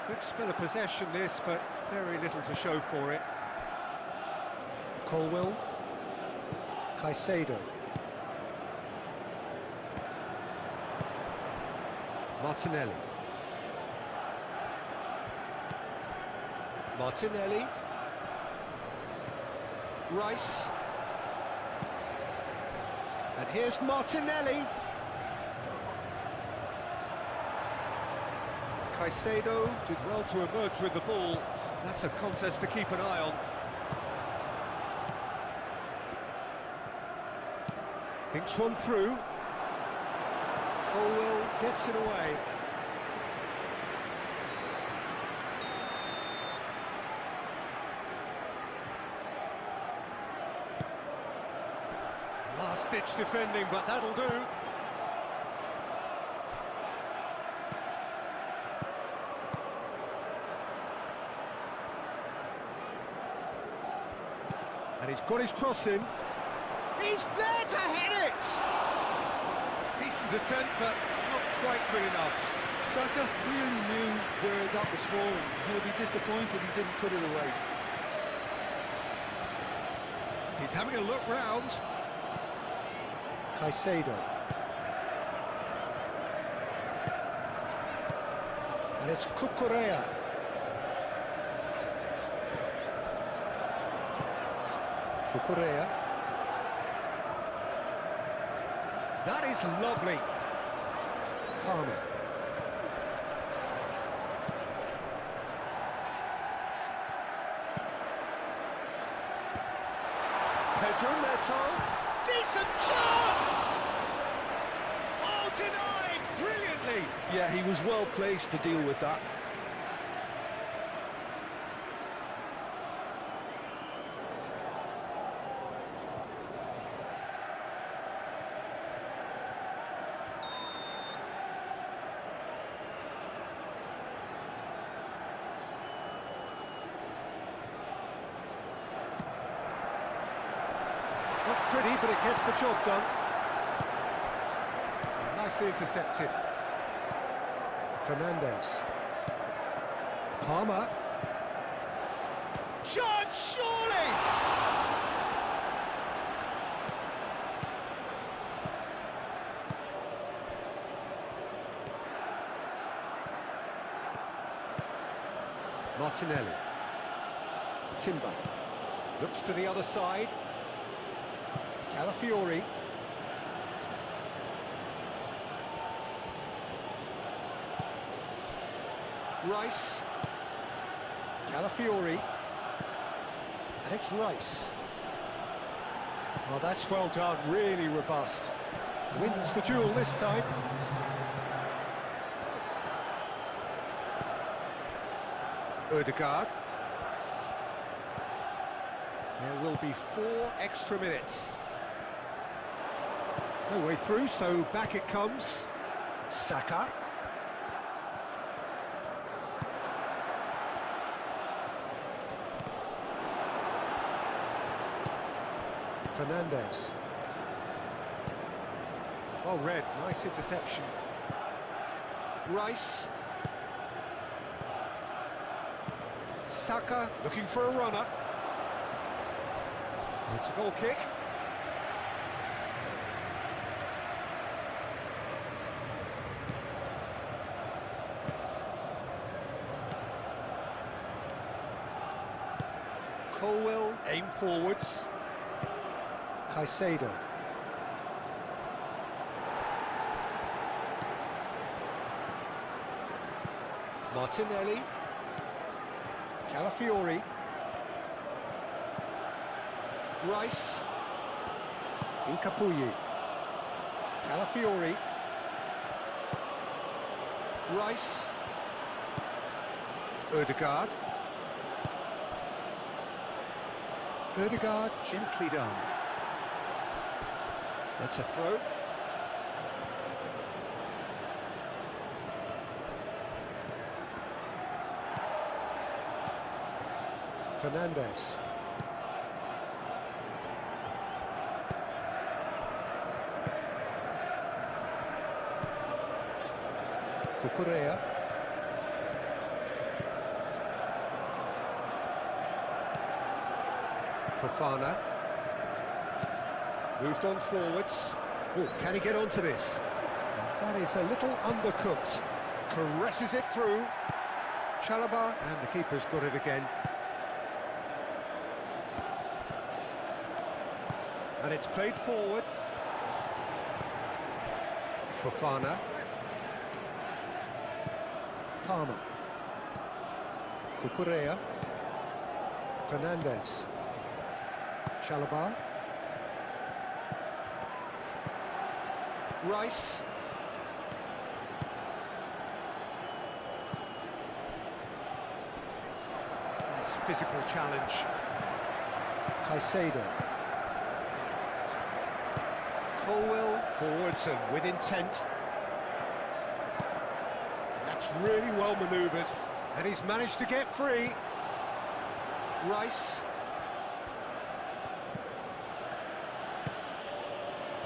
Good spell of possession this, but very little to show for it. Colwell. Caicedo. Martinelli. Martinelli. Rice. And here's Martinelli. Caicedo did well to emerge with the ball. That's a contest to keep an eye on. Thinks one through. Colwell gets it away. Last-ditch defending, but that'll do. And he's got his cross in. He's there to hit it! Decent attempt, but not quite good enough. Saka clearly knew where that was falling. He'll be disappointed he didn't put it away. He's having a look round. Caicedo. And it's Cucurella. Cucurella. That is lovely. Palmer. Pedro Neto. Decent chance! Oh, denied brilliantly. Yeah, he was well placed to deal with that. Not pretty, but it gets the job done. Nicely intercepted. Fernandez. Palmer. Chance, surely! Martinelli. Timber. Looks to the other side. Calafiori. Rice. Calafiori. And it's Rice. Oh, that's well done, really robust. Wins the duel this time. Ødegaard. There will be 4 extra minutes. No way through, so back it comes. Saka. Fernandez. Well read, nice interception. Rice. Saka looking for a runner. It's a goal kick. Colwell aim forwards. Caicedo. Martinelli. Calafiori. Rice. Incapuyi. Calafiori. Rice. Ødegaard. Ødegaard, gently done. That's a throw. Fernandez. Cucurella. Fofana. Moved on forwards. Oh, can he get onto this? That is a little undercooked. Caresses it through. Chalobah, and the keeper's got it again. And it's played forward. Fofana. Palmer. Cucurella. Fernandez. Chalobah. Rice. Nice physical challenge. Caicedo. Colwell forwards and with intent. That's really well manoeuvred, and he's managed to get free. Rice.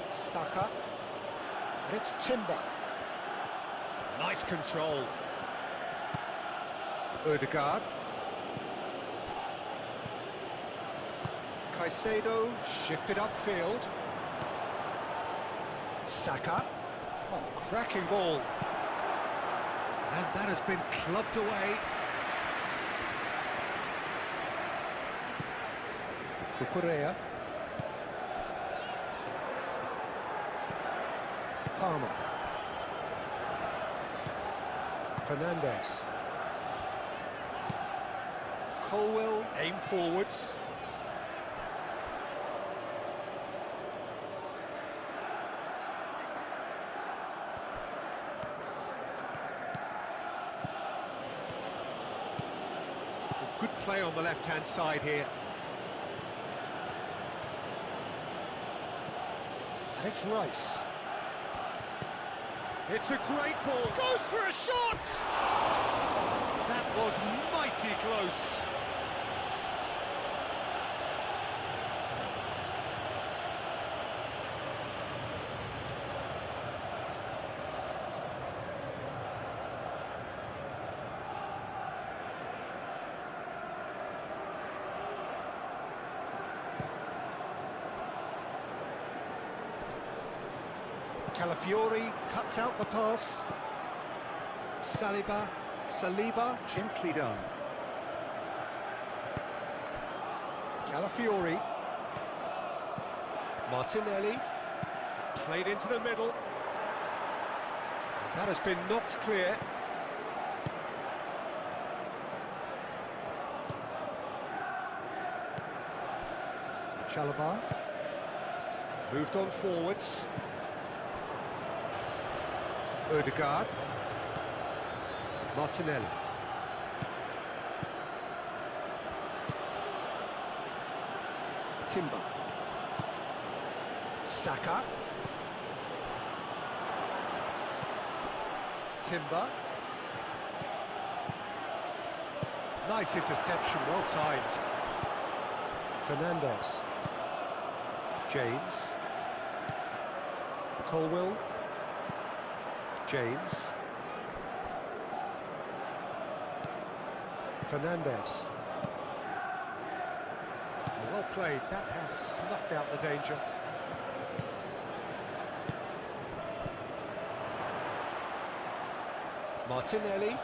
Saka. And it's Timber. Nice control. Ødegaard. Caicedo shifted upfield. Saka. Oh, cracking ball. And that has been clubbed away. Cucurella. Palmer. Fernandez. Colwill, aim forwards. Good play on the left-hand side here. And it's Rice. It's a great ball. Goes for a shot! That was mighty close. Calafiori cuts out the pass. Saliba, gently done. Calafiori. Martinelli, played into the middle. That has been knocked clear. Chalobah, moved on forwards. Odegaard. Martinelli. Timber. Saka. Timber. Nice interception, well timed. Fernandez. James. Colwill. James. Fernandez. Well played, that has snuffed out the danger. Martinelli.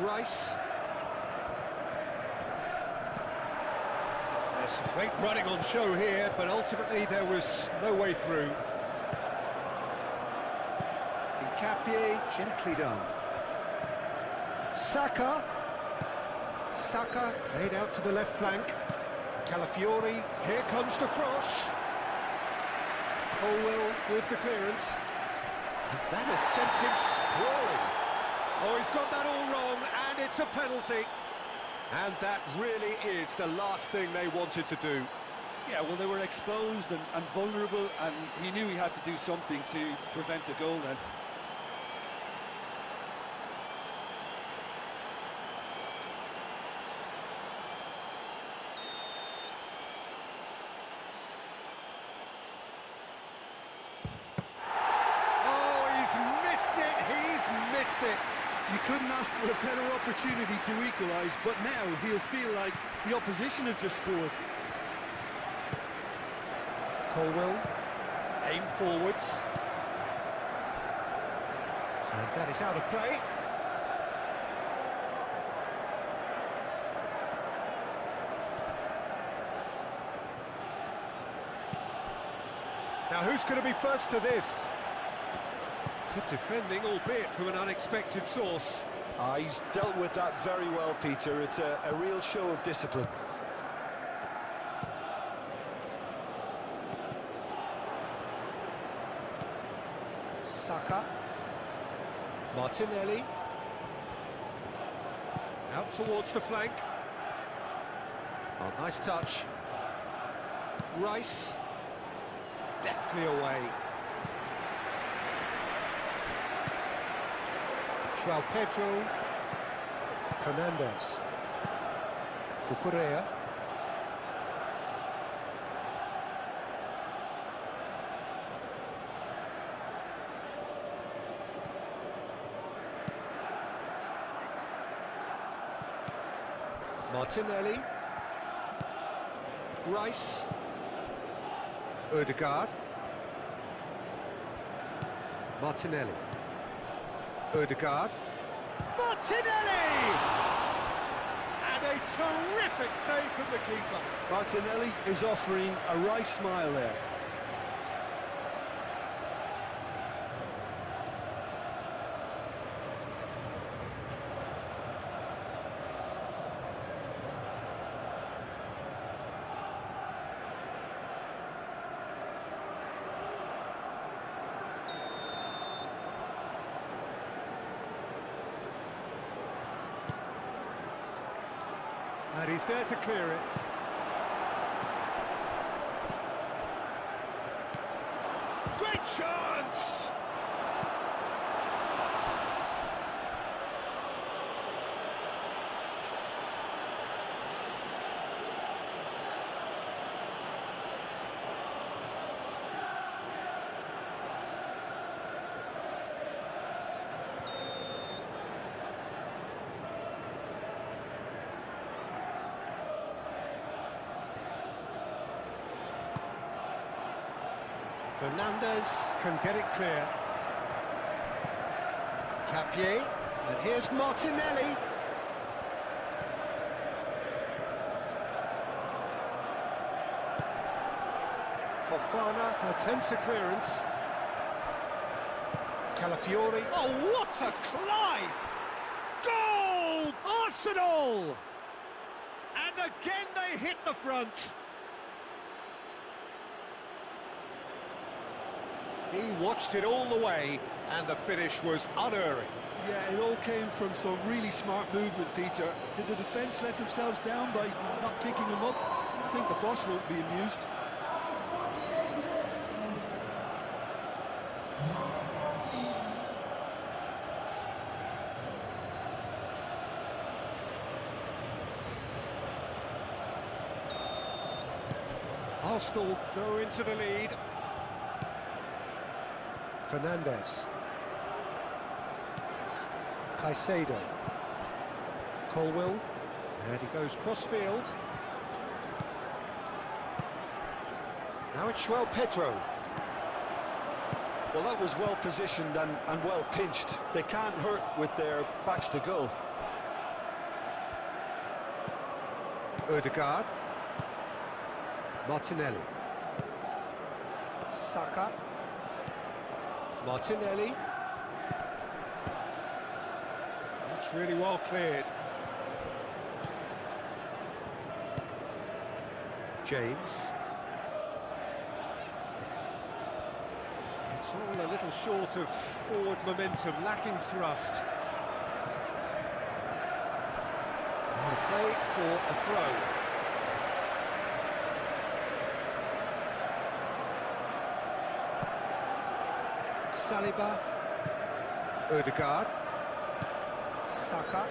Rice. There's some great running on show here, but ultimately there was no way through. Capie, gently done. Saka. Saka played out to the left flank. Calafiori, here comes the cross. Colwill with the clearance. And that has sent him sprawling. Oh, he's got that all wrong, and it's a penalty. And that really is the last thing they wanted to do. Yeah, well, they were exposed and vulnerable, and he knew he had to do something to prevent a goal then. You couldn't ask for a better opportunity to equalise, but now he'll feel like the opposition have just scored. Colwill, aim forwards. And that is out of play. Now who's going to be first to this? Good defending, albeit from an unexpected source. He's dealt with that very well, Peter. It's a real show of discipline. Saka. Martinelli. Out towards the flank. Oh, nice touch. Rice. Deftly away. João Pedro. Fernandez. Cucurella. Martinelli. Rice. Odegaard. Martinelli. Odegaard. Martinelli! And a terrific save from the keeper. Martinelli is offering a right smile there. And he's there to clear it. Great chance! Fernandez can get it clear. Capier, and here's Martinelli. Fofana attempts a clearance. Calafiori. Oh, what a climb! Goal! Arsenal! And again they hit the front. He watched it all the way, and the finish was unerring. Yeah, it all came from some really smart movement, Peter. Did the defence let themselves down by not picking him up? I think the boss won't be amused. Arsenal go into the lead. Fernandez. Caicedo. Colwill. And he goes cross-field. Now it's João Pedro. Well, that was well positioned and well pinched. They can't hurt with their backs to goal. Ødegaard. Martinelli. Saka. Martinelli. That's really well cleared. James. It's all a little short of forward momentum, lacking thrust. Out of play for a throw. Saliba, Ødegaard, Saka,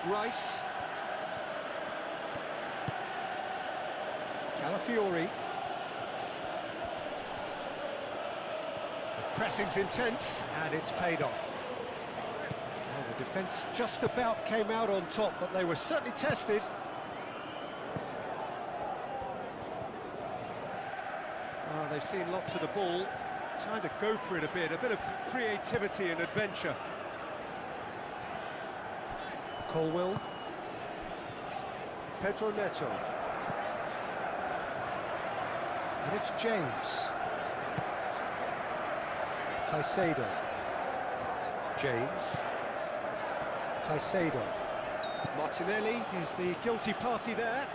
Rice, Calafiori. The pressing's intense and it's paid off. Well, the defence just about came out on top, but they were certainly tested. They've seen lots of the ball, time to go for it a bit of creativity and adventure. Colwill. Pedro Neto. And it's James. Caicedo. James. Caicedo. Martinelli is the guilty party there.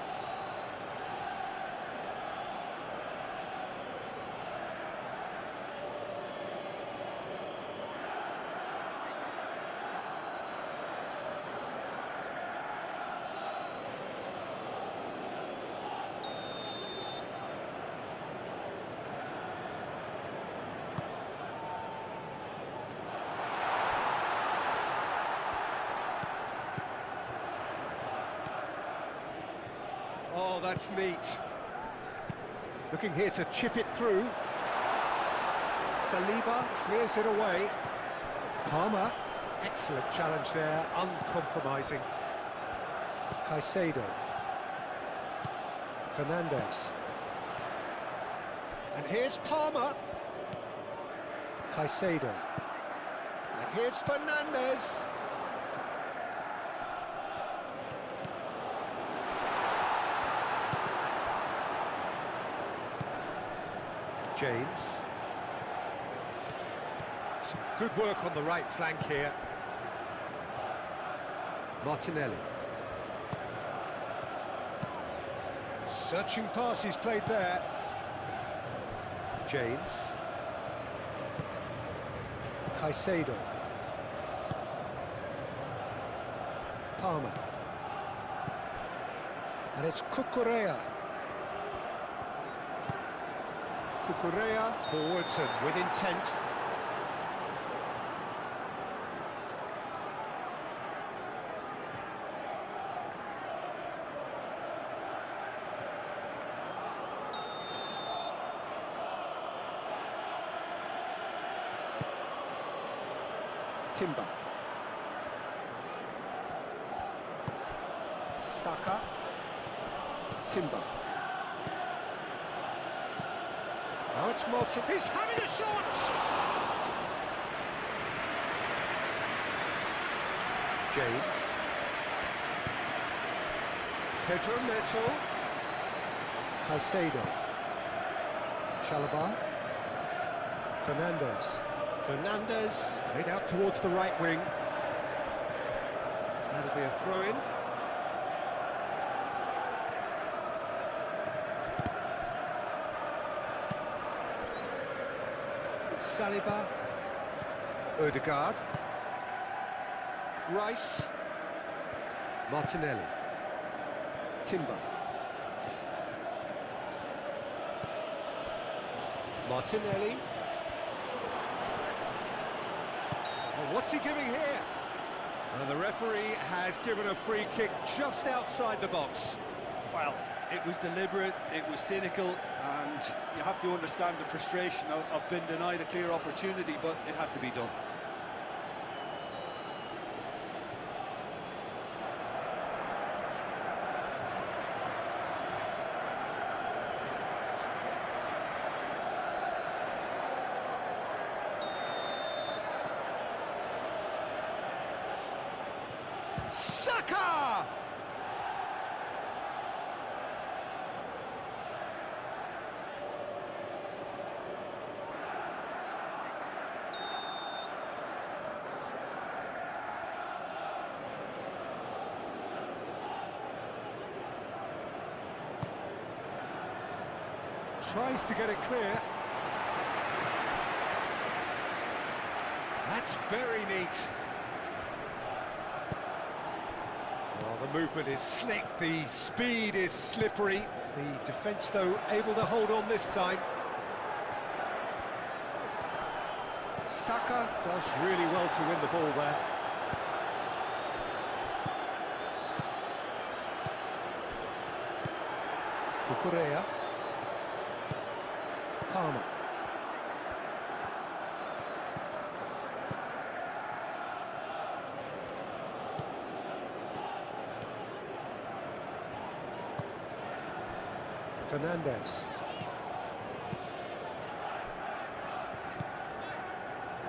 Oh, that's neat. Looking here to chip it through. Saliba clears it away. Palmer, excellent challenge there, uncompromising. Caicedo. Fernandez. And here's Palmer. Caicedo. And here's Fernandez. James. Some good work on the right flank here. Martinelli. Searching pass he's played there. James. Caicedo. Palmer. And it's Cucurella. Cucurella forwards and with intent. Timber. Saka. Timber. Now it's Martin. He's having a shot! James. Pedro Neto. Caicedo. Chalobah. Fernandez. Fernandez played out towards the right wing. That'll be a throw-in. Saliba. Odegaard. Rice. Martinelli. Timber. Martinelli. Well, what's he giving here? Well, the referee has given a free kick just outside the box. Well, it was deliberate, it was cynical, and you have to understand the frustration of being denied a clear opportunity, but it had to be done. Saka! Tries to get it clear. That's very neat. Well, the movement is slick, the speed is slippery. The defence, though, able to hold on this time. Saka does really well to win the ball there. Cucurella. Palmer. Fernandez.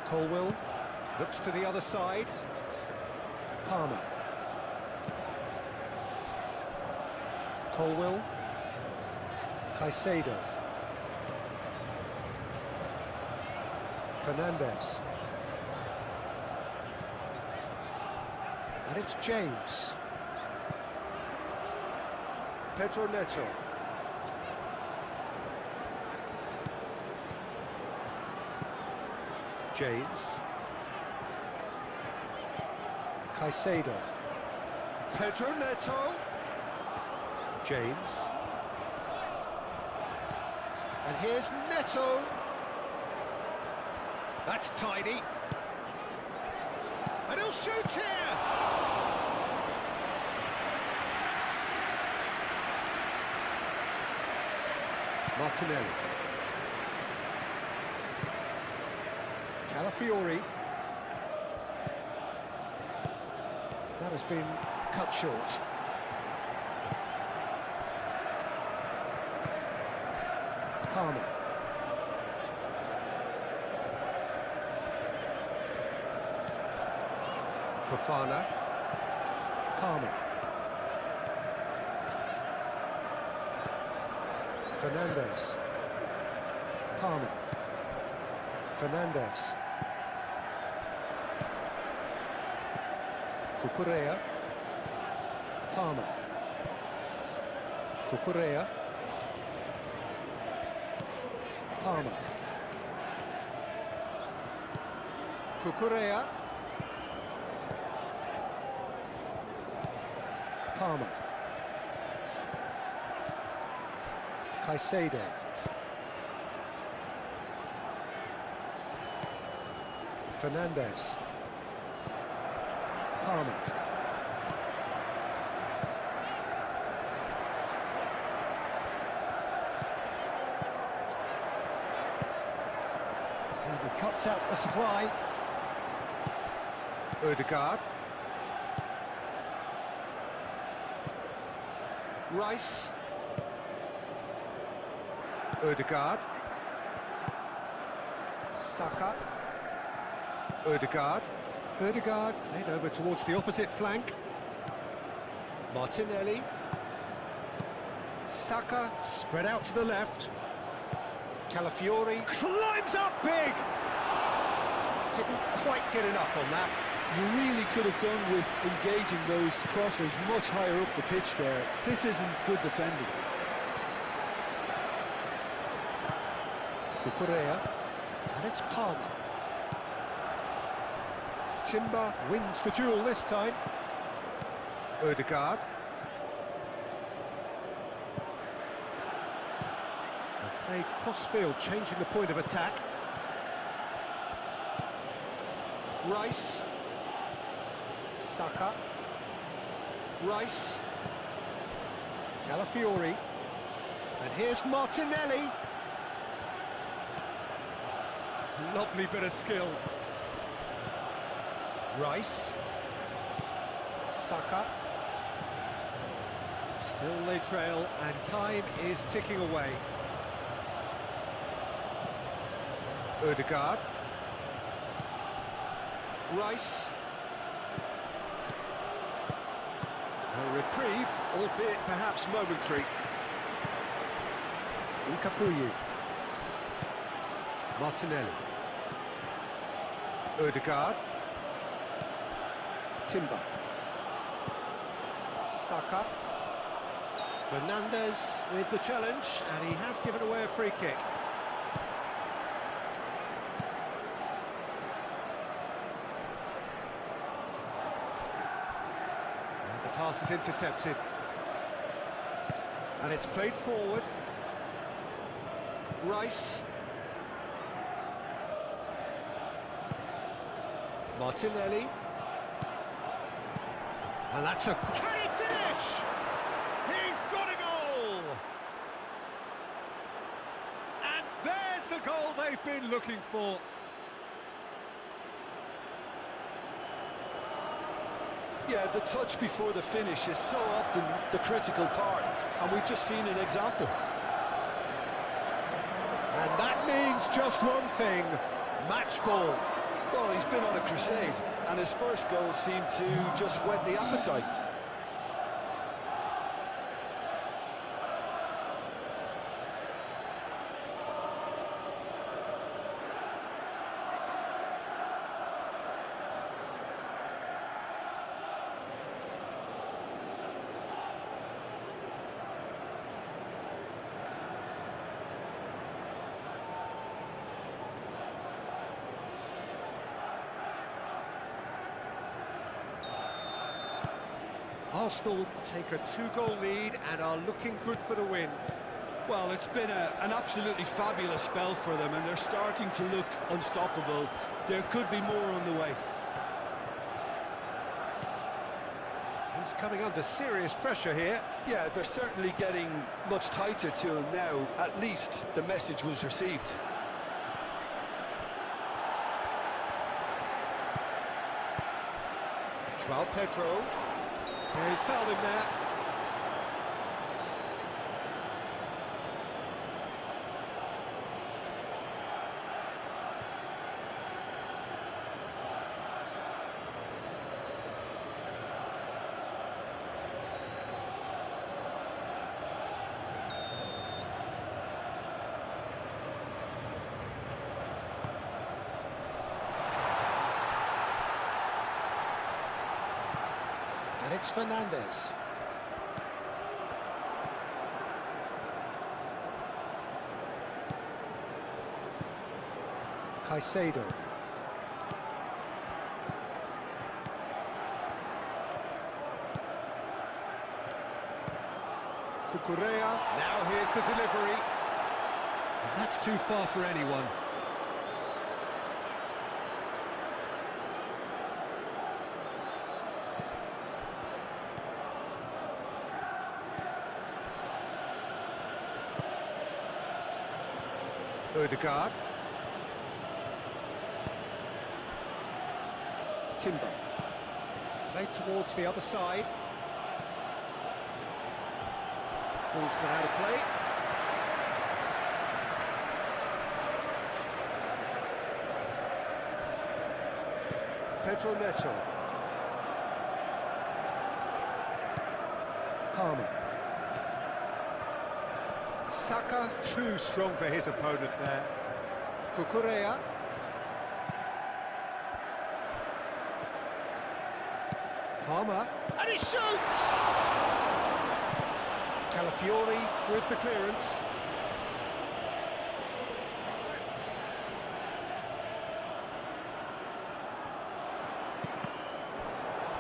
Colwill looks to the other side. Palmer. Colwill. Caicedo. Fernandez. And it's James. Pedro Neto. James. Caicedo. Pedro Neto. James. And here's Neto. That's tidy. And he'll shoot here! Martinelli. Calafiori. That has been cut short. Palmer. Fofana. Palmer. Fernandes. Palmer. Fernandes. Cucurella. Palmer. Cucurella. Palmer. Cucurella. Palmer. Caicedo. Fernandes. Palmer. And he cuts out the supply. Ødegaard. Rice. Ødegaard. Saka. Ødegaard. Ødegaard played over towards the opposite flank. Martinelli. Saka spread out to the left. Calafiori climbs up big! Didn't quite get enough on that. You really could have done with engaging those crosses much higher up the pitch there. This isn't good defending. Cucurella. And it's Palmer. Timber wins the duel this time. Ødegaard. And play cross-field, changing the point of attack. Rice. Saka. Rice. Calafiori. And here's Martinelli. Lovely bit of skill. Rice. Saka. Still they trail, and time is ticking away. Ødegaard. Rice. A reprieve, albeit perhaps momentary. Nkapuyi. Martinelli. Ødegaard. Timber. Saka. Fernandes with the challenge, and he has given away a free kick. And the pass is intercepted. And it's played forward. Rice. Martinelli. And that's a... Can he finish? He's got a goal! And there's the goal they've been looking for. Yeah, the touch before the finish is so often the critical part, and we've just seen an example. And that means just one thing, match ball. Well, he's been on a crusade, and his first goal seemed to just whet the appetite. Arsenal take a two-goal lead and are looking good for the win. Well, it's been an absolutely fabulous spell for them, and they're starting to look unstoppable. There could be more on the way. He's coming under serious pressure here. Yeah, they're certainly getting much tighter to him now. At least the message was received. João Pedro. Yeah, he's fouled him there. It's Fernandez. Caicedo. Cucurella. Now here's the delivery. And that's too far for anyone. Ødegaard. Timber. Played towards the other side. Ball's gone out of play. Pedro Neto. Palmer. Saka too strong for his opponent there. Cucurella. Palmer. And he shoots! Calafiori with the clearance.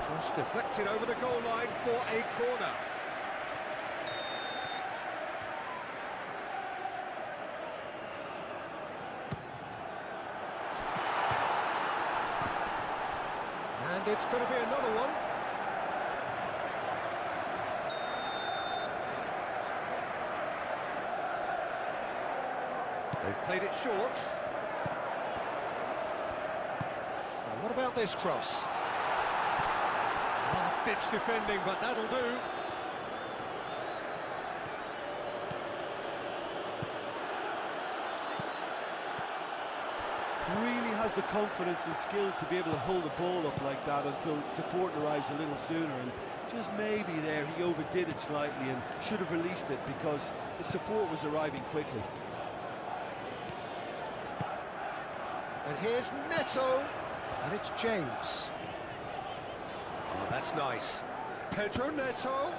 Cross deflected over the goal line for a corner. And it's going to be another one. They've played it short. Now what about this cross? Last-ditch defending, but that'll do. Really has the confidence and skill to be able to hold the ball up like that until support arrives a little sooner, and just maybe there he overdid it slightly and should have released it because the support was arriving quickly. And here's Neto, and it's James. Oh, that's nice. Pedro Neto.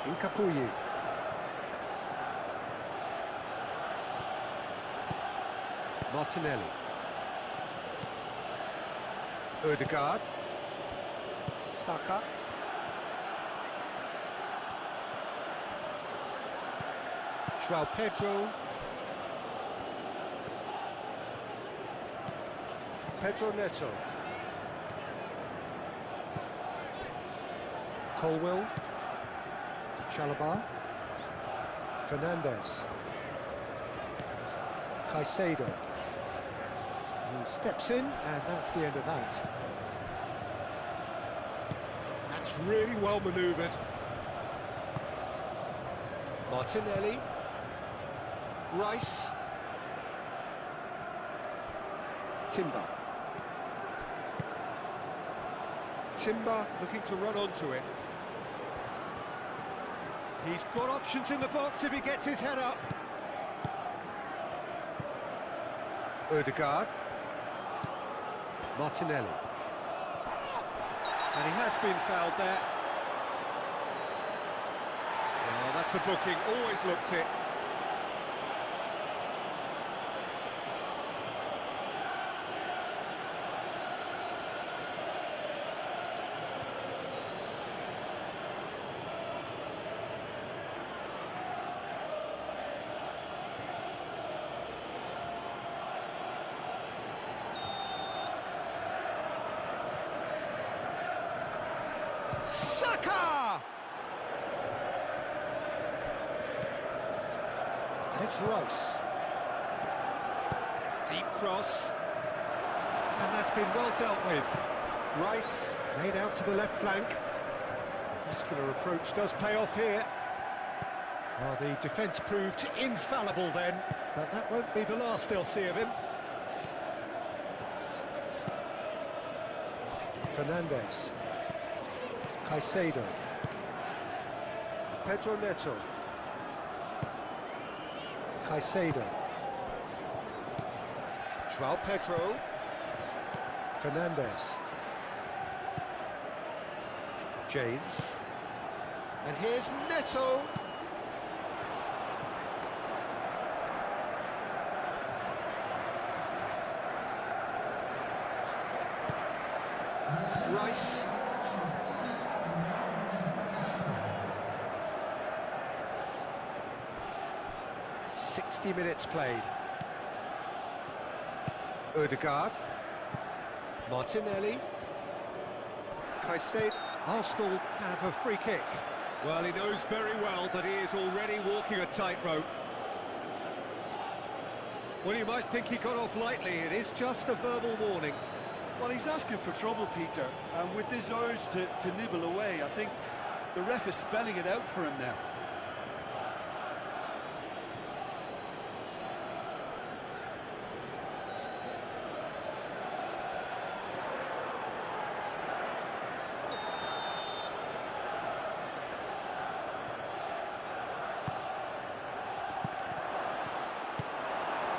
Incapuyi. Martinelli. Ødegaard. Saka. João Pedro. Pedro Neto. Colwell. Chalobah. Fernandez. Caicedo. He steps in, and that's the end of that. That's really well manoeuvred. Martinelli. Rice. Timber. Timber looking to run onto it. He's got options in the box if he gets his head up. Ødegaard. Martinelli. And he has been fouled there. Well, that's a booking, always looked it. Saka! And it's Rice. Deep cross. And that's been well dealt with. Rice laid out to the left flank. Muscular approach does pay off here. Well, the defence proved infallible then, but that won't be the last they'll see of him. Fernandez. Caicedo. Pedro Neto. Caicedo. João Pedro. Fernandez. James. And here's Neto. Rice. "60 minutes played. Odegaard. Martinelli. Caicedo. Arsenal have a free kick. Well, he knows very well that he is already walking a tightrope. Well, you might think he got off lightly. It is just a verbal warning. Well, he's asking for trouble, Peter, and with this urge to nibble away, I think the ref is spelling it out for him now.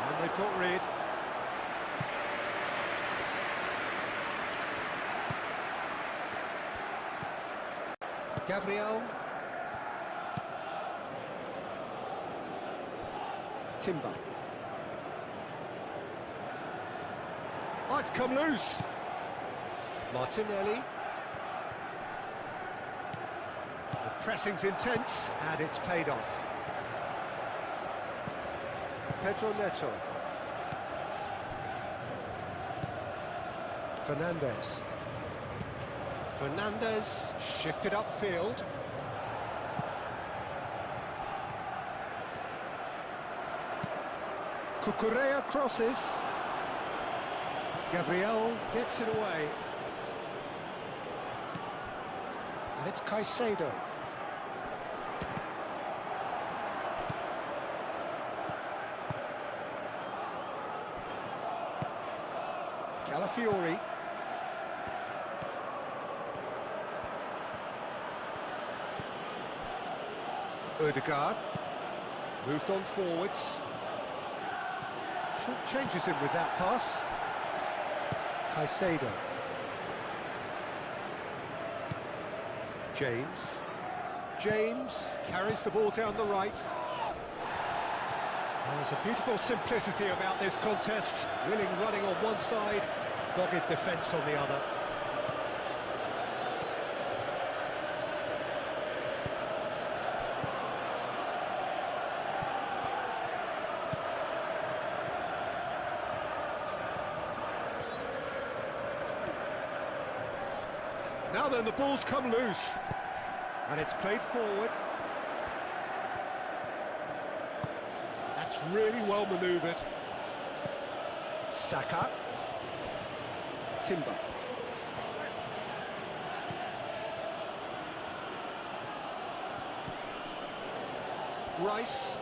And they've got rid. Gabriel. Timber. Oh, it's come loose. Martinelli. The pressing's intense, and it's paid off. Pedro Neto. Fernandez. Fernandez shifted upfield. Cucurella crosses. Gabriel gets it away. And it's Caicedo. Calafiori. Odegaard. Moved on forwards. Short changes him with that pass. Caicedo. James. James carries the ball down the right. There's a beautiful simplicity about this contest. Willing running on one side, dogged defence on the other. Now then, the ball's come loose, and it's played forward. That's really well manoeuvred. Saka. Timber. Rice.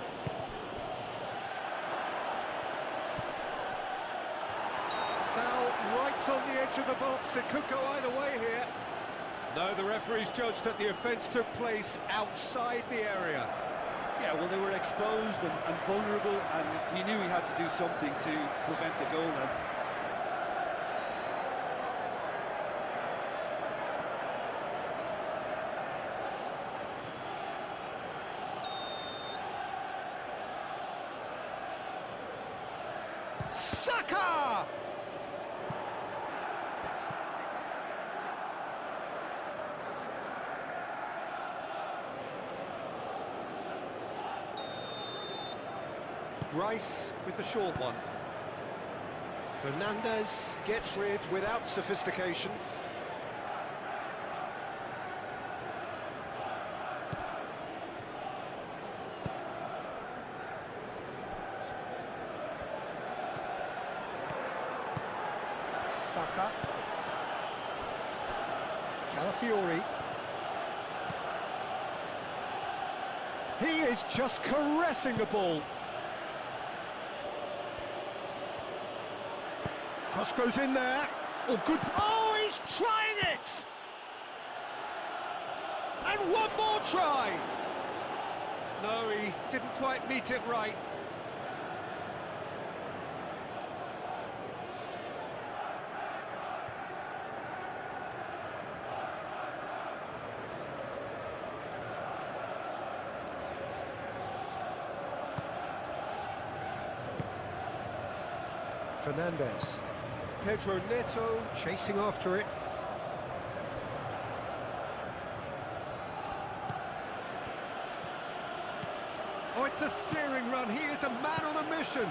Foul right on the edge of the box. It could go either way here. No, the referee's judged that the offence took place outside the area. Yeah, well, they were exposed and vulnerable, and he knew he had to do something to prevent a goal then. Saka! Rice with the short one. Fernandez gets rid without sophistication. Saka. Calafiori. He is just caressing the ball. Cross goes in there. Oh, good. Oh, he's trying it! And one more try! No, he didn't quite meet it right. Fernandez. Pedro Neto chasing after it. Oh, it's a searing run. He is a man on a mission.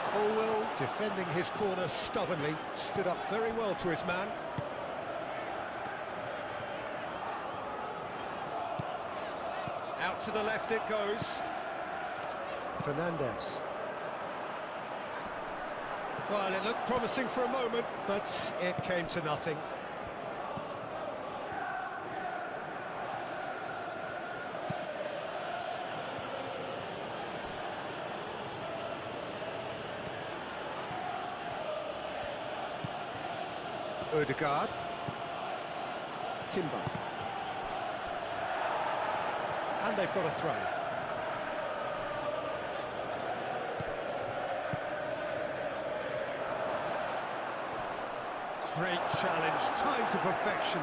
Colwell defending his corner stubbornly, stood up very well to his man. Out to the left it goes. Fernandez. Well, it looked promising for a moment, but it came to nothing. Odegaard. Timber. And they've got a throw. Great challenge, time to perfection.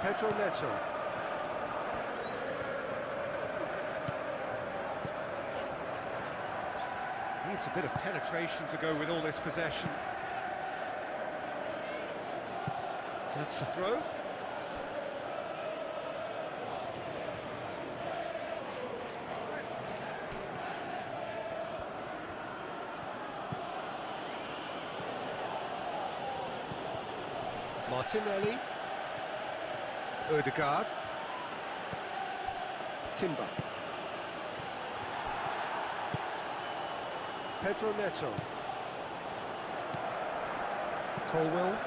Pedro Neto. Needs a bit of penetration to go with all this possession. That's the throw. Martinelli. Odegaard. Timber. Pedro Neto. Colwell.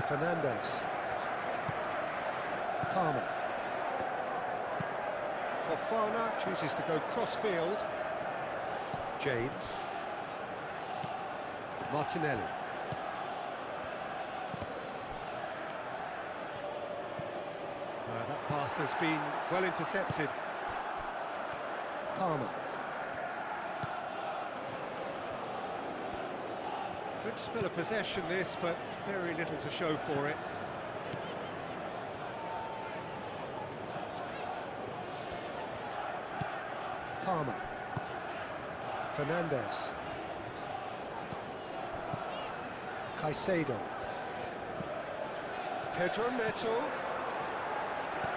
Fernandez. Palmer. Fofana chooses to go cross-field. James. Martinelli. That pass has been well intercepted. Palmer. Good spell of possession this, but very little to show for it. Palmer. Fernandez. Caicedo. Pedro Neto.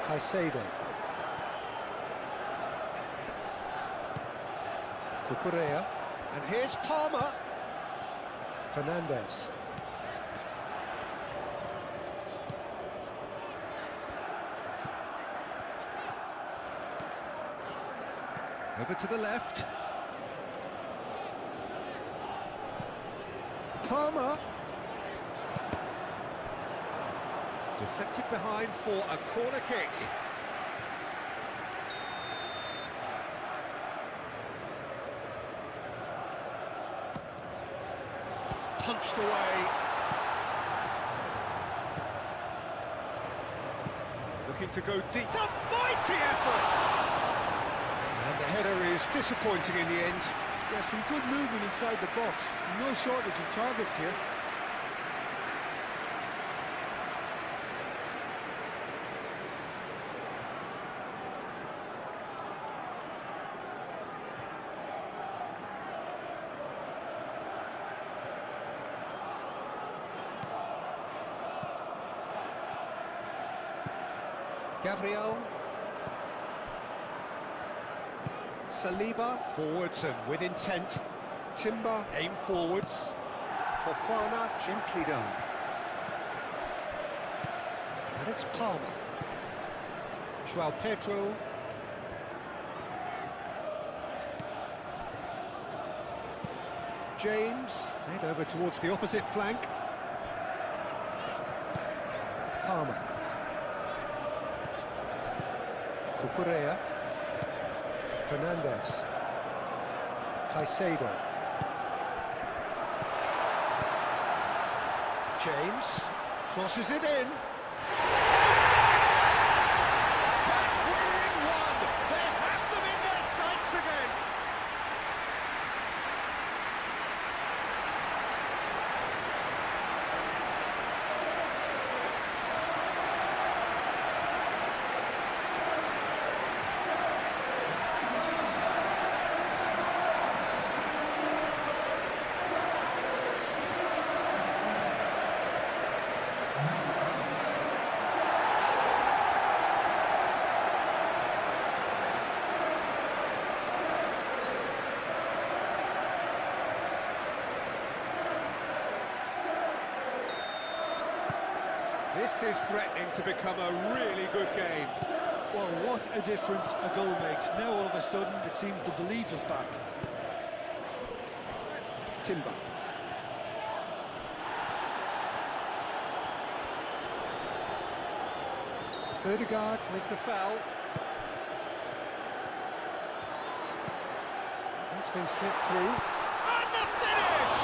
Caicedo. Cucurella. And here's Palmer. Fernandez. Over to the left. Palmer. Deflected behind for a corner kick. Punched away. Looking to go deep. It's a mighty effort! And the header is disappointing in the end. Yeah, some good movement inside the box. No shortage of targets here. Gabriel. Saliba forwards and with intent. Timber aim forwards. Fofana gently done. And it's Palmer. João Pedro. James played over towards the opposite flank. Palmer. Cucurella. Fernandez. Caicedo. James crosses it in. Back within one. They have them in their sights again. This is threatening to become a really good game. Well, what a difference a goal makes. Now all of a sudden it seems the belief is back. Timber. Ødegaard with the foul. It's been slipped through. And the finish!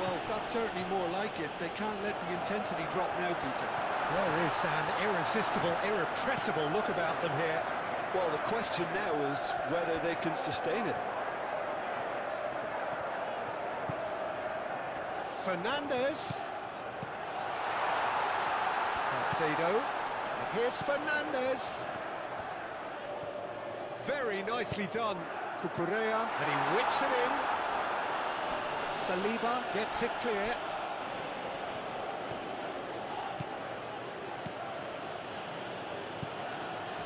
Well, that's certainly more like it. They can't let the intensity drop now, Peter. There is an irresistible, irrepressible look about them here. Well, the question now is whether they can sustain it. Fernandes. Caicedo. And here's Fernandes. Very nicely done. Cucurella. And he whips it in. Saliba gets it clear.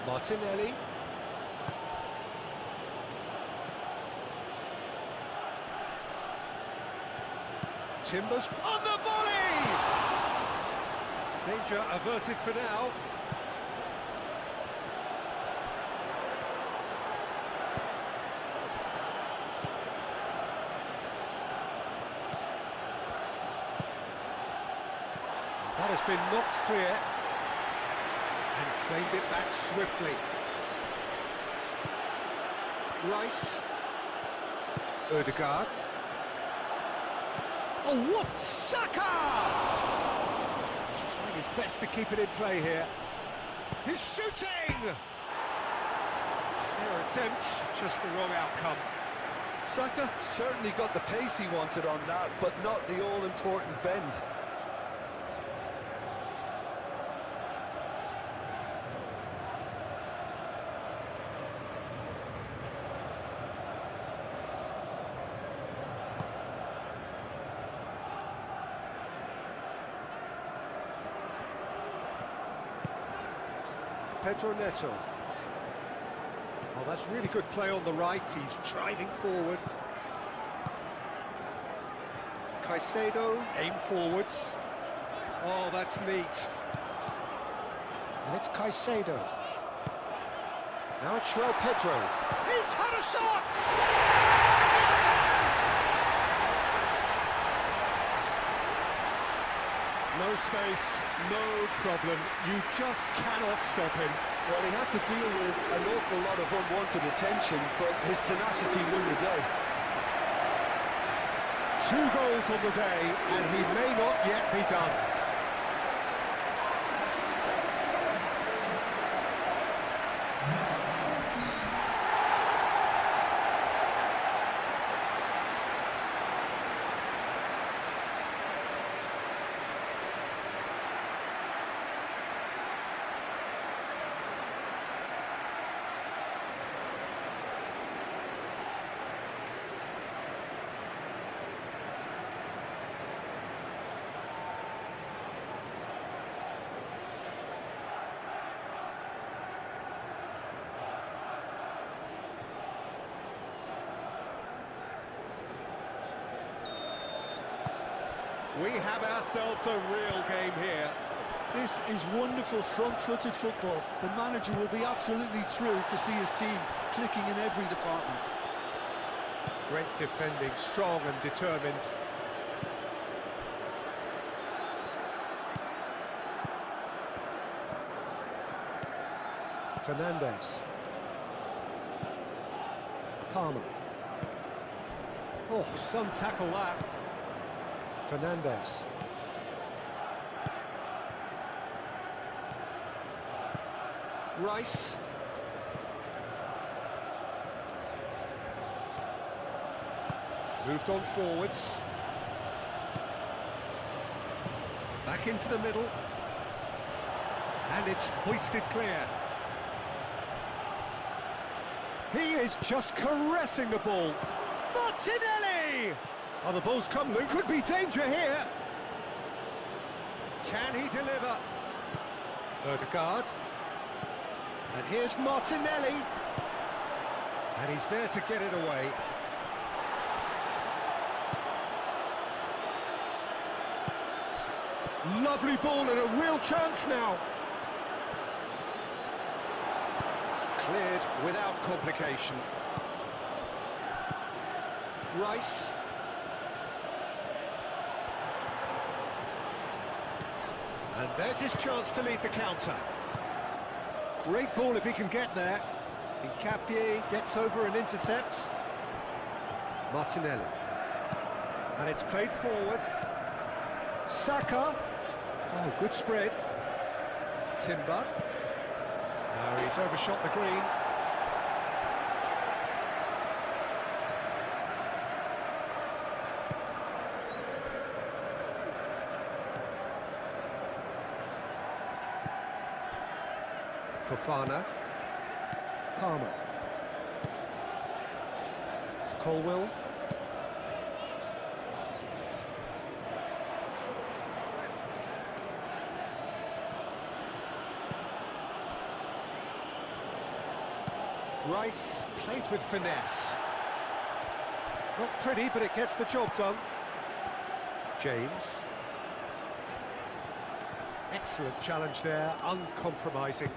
Martinelli. Timbers on the volley! Danger averted for now. That has been knocked clear and claimed it back swiftly. Rice. Ødegaard. Oh, what? Saka! He's trying his best to keep it in play here. He's shooting! Fair attempt, just the wrong outcome. Saka certainly got the pace he wanted on that, but not the all-important bend. Pedro Neto. Oh, that's really good play on the right. He's driving forward. Caicedo, aim forwards. Oh, that's neat. And it's Caicedo. Now it's João Pedro. He's had a shot! No space, no problem. You just cannot stop him. Well, he had to deal with an awful lot of unwanted attention, but his tenacity won the day. 2 goals on the day, and he may not yet be done. We have ourselves a real game here. This is wonderful front-footed football. The manager will be absolutely thrilled to see his team clicking in every department. Great defending, strong and determined. Fernandes. Palmer. Oh, some tackle that. Fernandes. Rice. Moved on forwards. Back into the middle. And it's hoisted clear. He is just caressing the ball. Martinelli! Oh, the ball's come loose. Could be danger here. Can he deliver? Ødegaard. And here's Martinelli. And he's there to get it away. Lovely ball and a real chance now. Cleared without complication. Rice. And there's his chance to lead the counter. Great ball if he can get there. Nkapie gets over and intercepts. Martinelli. And it's played forward. Saka. Oh, good spread. Timber. Now he's overshot the green. Fofana. Palmer. Colwill. Rice played with finesse. Not pretty, but it gets the job done. James. Excellent challenge there, uncompromising.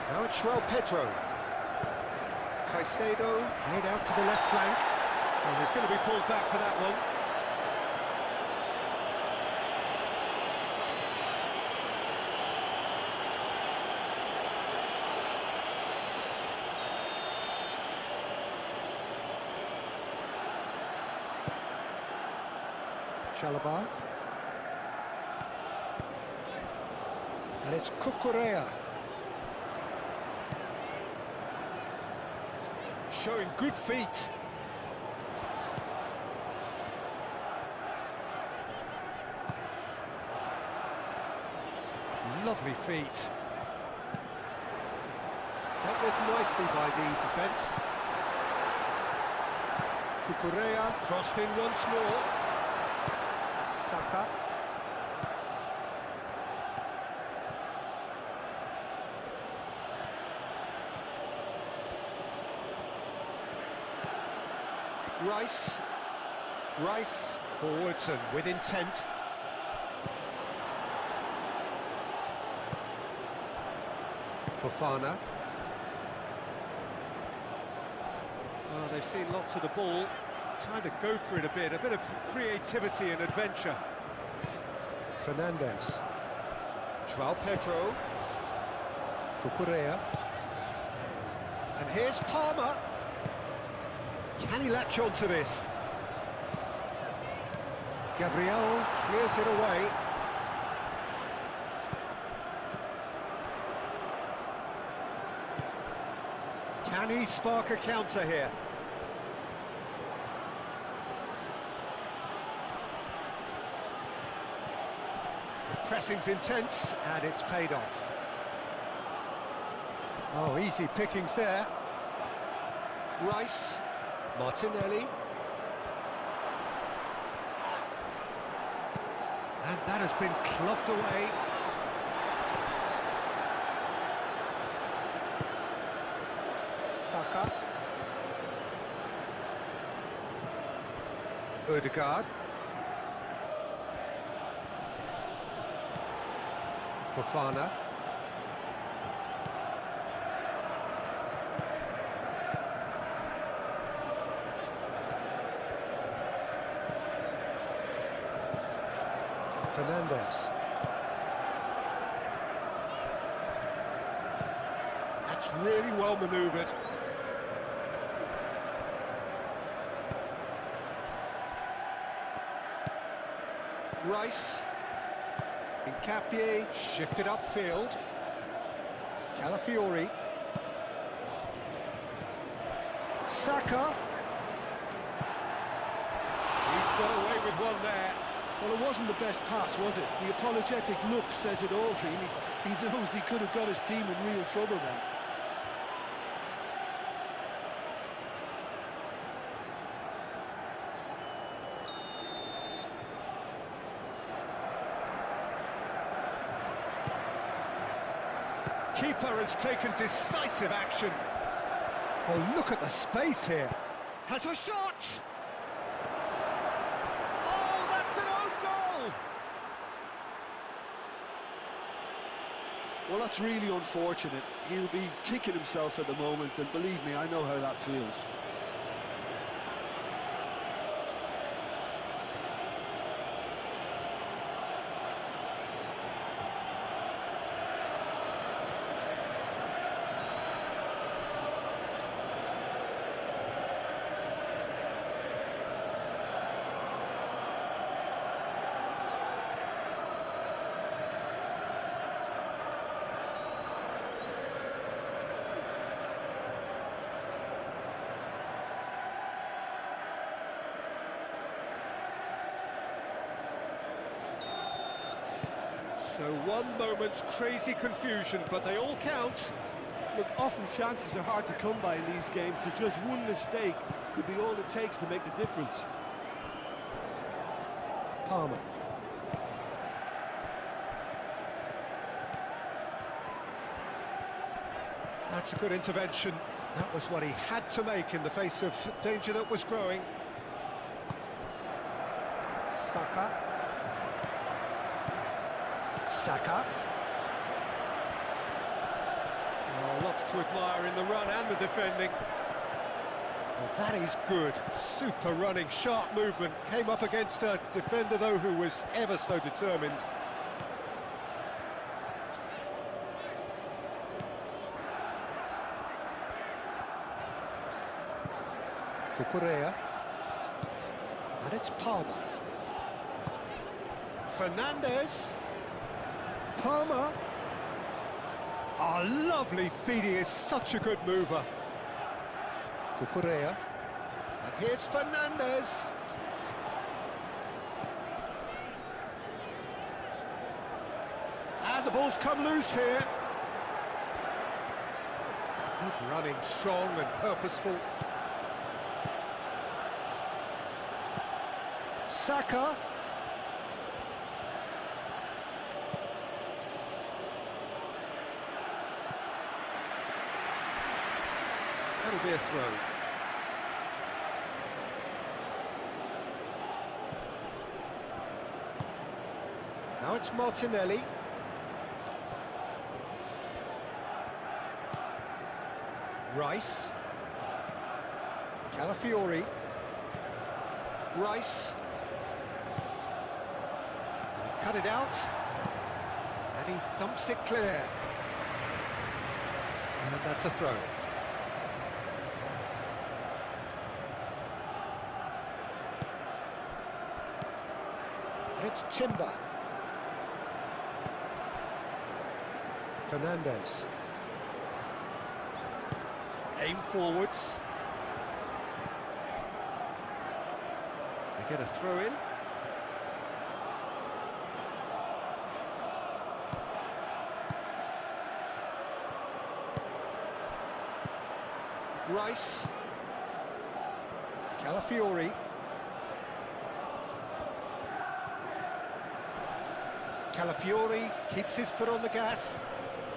Now it's João Pedro. Caicedo played out to the left flank. And he's going to be pulled back for that one. Chalobah. And it's Cucurella. Showing good feet. Lovely feet. Dealt with nicely by the defence. Cucurella crossed in once more. Saka. Rice forwards and with intent. Fofana. Oh, they've seen lots of the ball. Time to go for it a bit of creativity and adventure. Fernandes. João Pedro. Cucurella. And here's Palmer. Can he latch on to this? Gabriel clears it away. Can he spark a counter here? The pressing's intense and it's paid off. Oh, easy pickings there. Rice. Martinelli. And that has been clubbed away. Saka. Ødegaard. Fofana. Fernandes. That's really well manoeuvred. Rice. Nkapie shifted upfield. Calafiori. Saka. He's got away with one there. Well, it wasn't the best pass, was it? The apologetic look says it all, really. He knows he could have got his team in real trouble then. Keeper has taken decisive action. Oh, look at the space here. Has a shot! Well, that's really unfortunate. He'll be kicking himself at the moment, and believe me, I know how that feels. So one moment's crazy confusion, but they all count. Look, often chances are hard to come by in these games, so just one mistake could be all it takes to make the difference. Palmer. That's a good intervention. That was what he had to make in the face of danger that was growing. Saka. Oh, lots to admire in the run and the defending. Well, that is good. Super running, sharp movement. Came up against a defender, though, who was ever so determined. Cucurella. And it's Palmer. Fernandez. Palmer. Oh, lovely feed, he is such a good mover. Cucurella. And here's Fernandez. And the ball's come loose here. Good running, strong and purposeful. Saka. That'll be a throw. Now it's Martinelli. Rice. Calafiori. Rice. He's cut it out. And he thumps it clear. And that's a throw. And it's Timber. Fernandez. Aim forwards. They get a throw in. Rice. Calafiori. Calafiori keeps his foot on the gas.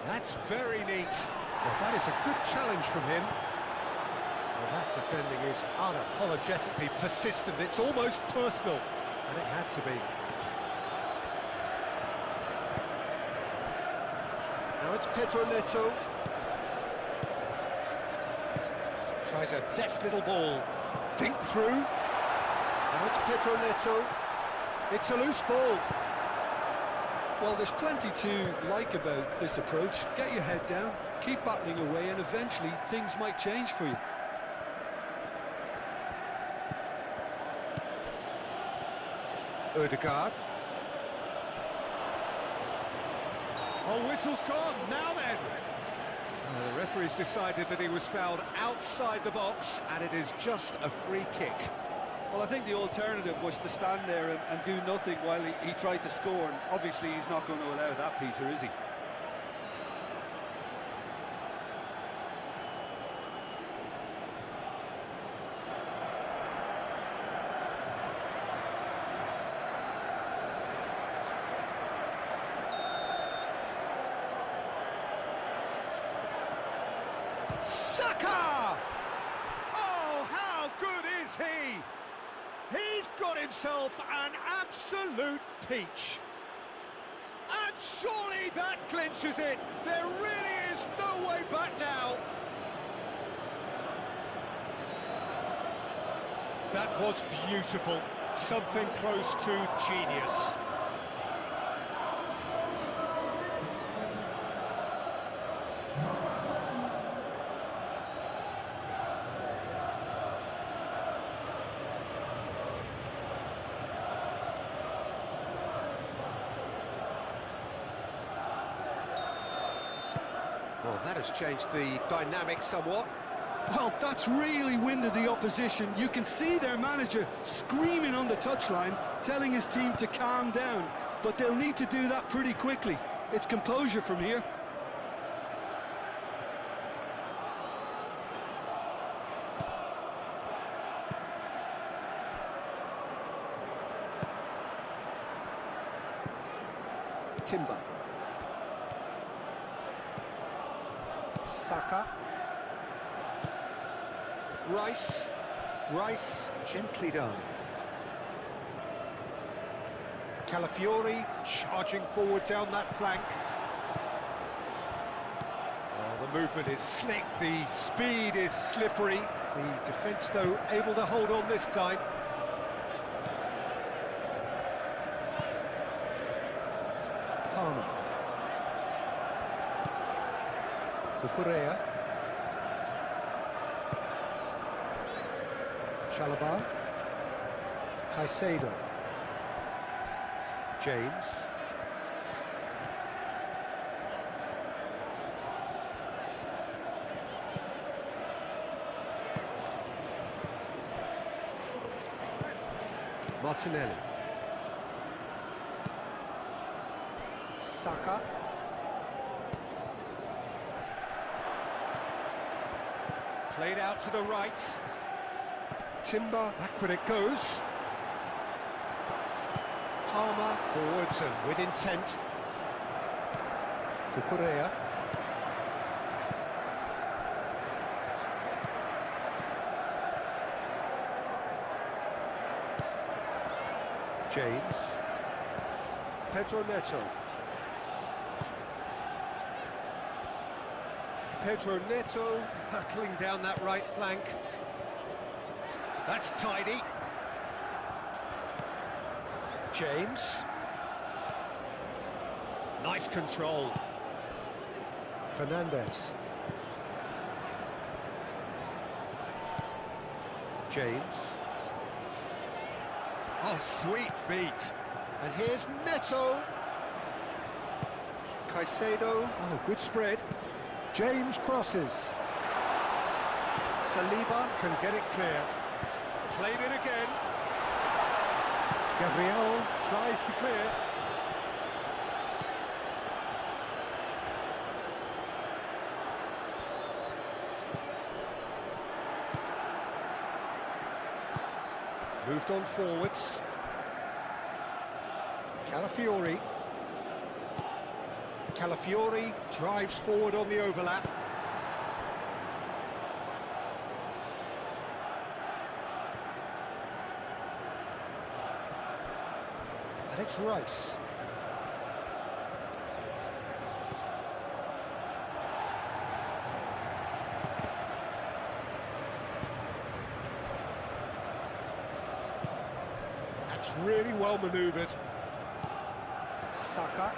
That's very neat. Well, that is a good challenge from him. Well, that defending is unapologetically persistent. It's almost personal, and it had to be. Now it's Pedro Neto. Tries a deft little ball. Dink through. Now it's Pedro Neto. It's a loose ball. Well, there's plenty to like about this approach. Get your head down, keep battling away, and eventually things might change for you. Ødegaard. Oh, whistle's gone. Now then. The referee's decided that he was fouled outside the box, and it is just a free kick. Well, I think the alternative was to stand there and do nothing while he tried to score, and obviously he's not going to allow that, Peter, is he? Saka! Oh, how good is he? He's got himself an absolute peach. And And surely that clinches it. There really is no way back now. That was beautiful. Something close to genius. Well, that has changed the dynamic somewhat. Well, that's really winded the opposition. You can see their manager screaming on the touchline, telling his team to calm down. But they'll need to do that pretty quickly. It's composure from here. Timber. Saka. Rice, gently done. Calafiori charging forward down that flank. Oh, the movement is slick, the speed is slippery. The defence, though, able to hold on this time. Palmer. Cucurella. Chalobah. Caicedo. James. Martinelli. Saka. Played out to the right. Timber, backward it goes. Palmer, forwards and with intent. Cucurella. James. Pedro Neto. Pedro Neto hurtling down that right flank. That's tidy. James. Nice control. Fernandez. James. Oh, sweet feet. And here's Neto. Caicedo. Oh, good spread. James crosses. Saliba can get it clear. Played it again. Gabriel tries to clear. Moved on forwards. Calafiori. Calafiori drives forward on the overlap. And it's Rice. That's really well manoeuvred. Saka.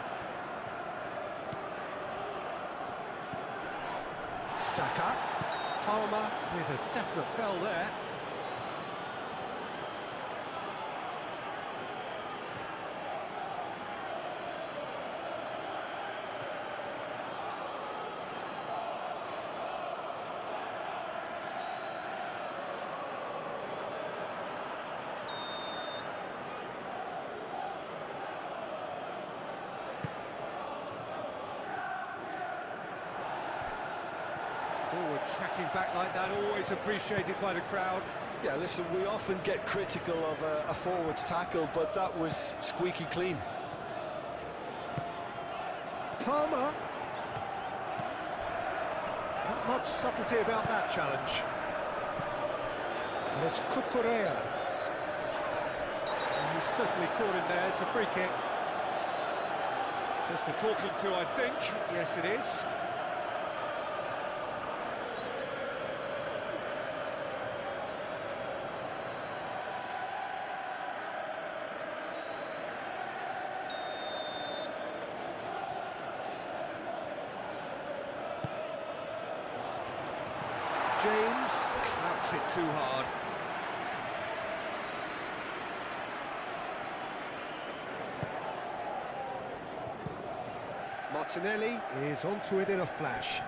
Saka. Palmer with a definite foul there. Forward tracking back like that, always appreciated by the crowd. Yeah, listen, we often get critical of a forward's tackle, but that was squeaky clean. Palmer. Not much subtlety about that challenge. And it's Cucurella. And he's certainly caught him there, it's a free kick. Just a talking to, I think. Yes, it is. James clamps it too hard. Martinelli is onto it in a flash.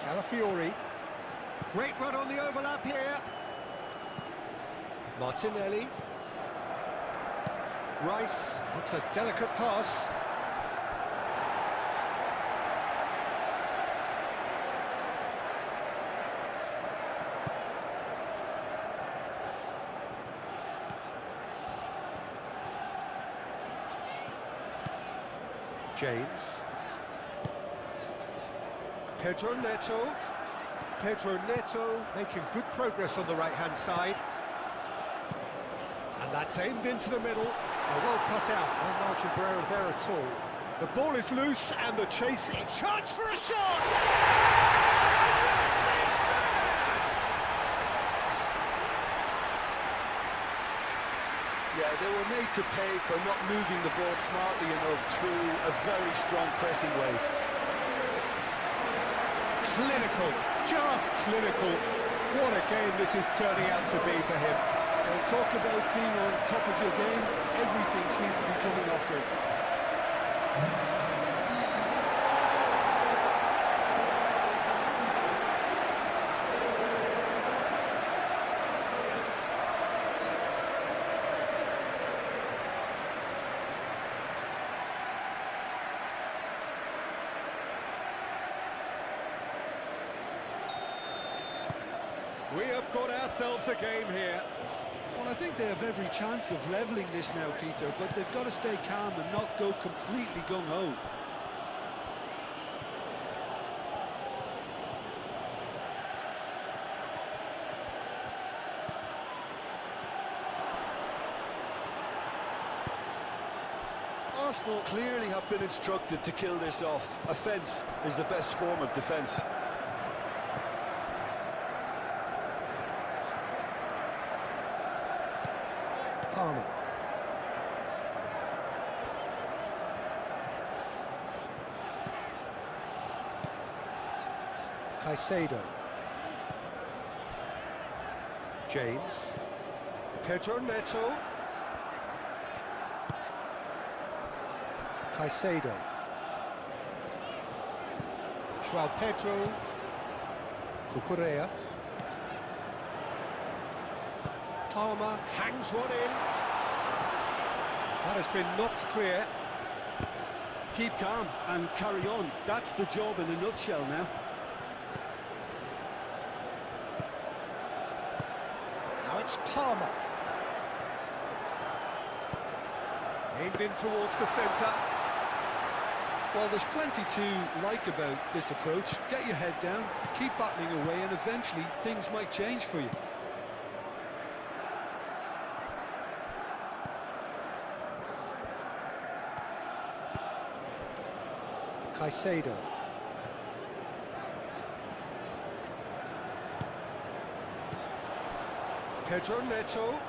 Calafiori. Great run on the overlap here. Martinelli. Rice. That's a delicate pass. James. Pedro Neto. Pedro Neto making good progress on the right-hand side. And that's aimed into the middle. A well cut out. No margin for error there at all. The ball is loose and the chase. Chance for a shot! Yes, it's there! Yeah, they were made to pay for not moving the ball smartly enough through a very strong pressing wave. Clinical, just clinical. What a game this is turning out to be for him. Well, talk about being on top of your game. Everything seems to be coming off it. We have got ourselves a game here. Well, I think they have every chance of levelling this now, Peter, but they've got to stay calm and not go completely gung-ho. Arsenal clearly have been instructed to kill this off. Offence is the best form of defence. Palmer. Caicedo. James. Pedro Neto. Caicedo. João Pedro. Cucurella. Palmer hangs one in. That has been knocked clear. Keep calm and carry on. That's the job in a nutshell now. Now it's Palmer. Aimed in towards the centre. Well, there's plenty to like about this approach. Get your head down, keep battling away, and eventually things might change for you. Caicedo. Pedro Neto.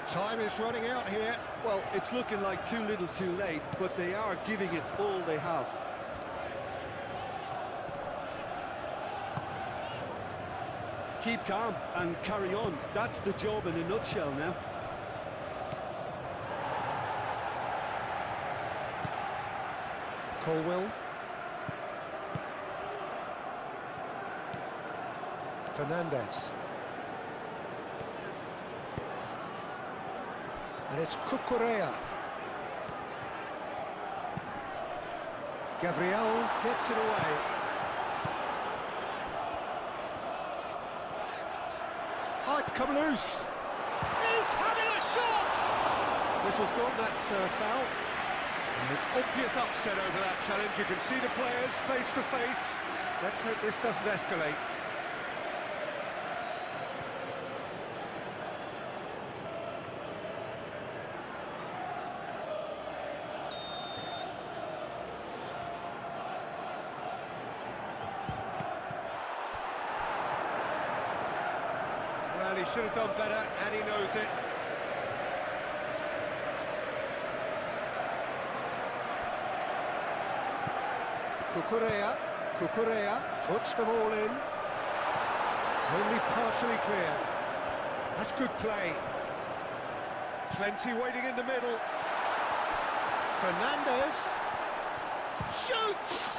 Time is running out here. Well, it's looking like too little too late, but they are giving it all they have. Keep calm and carry on. That's the job in a nutshell now. Colwill. Fernandez. And it's Cucurella. Gabriel gets it away. Oh, it's come loose. He's having a shot! Whistle's gone, that's foul. And there's obvious upset over that challenge. You can see the players face to face. Let's hope this doesn't escalate. he should have done better, and he knows it. Cucurella puts them all in. Only partially clear. That's good play. Plenty waiting in the middle. Fernandez shoots!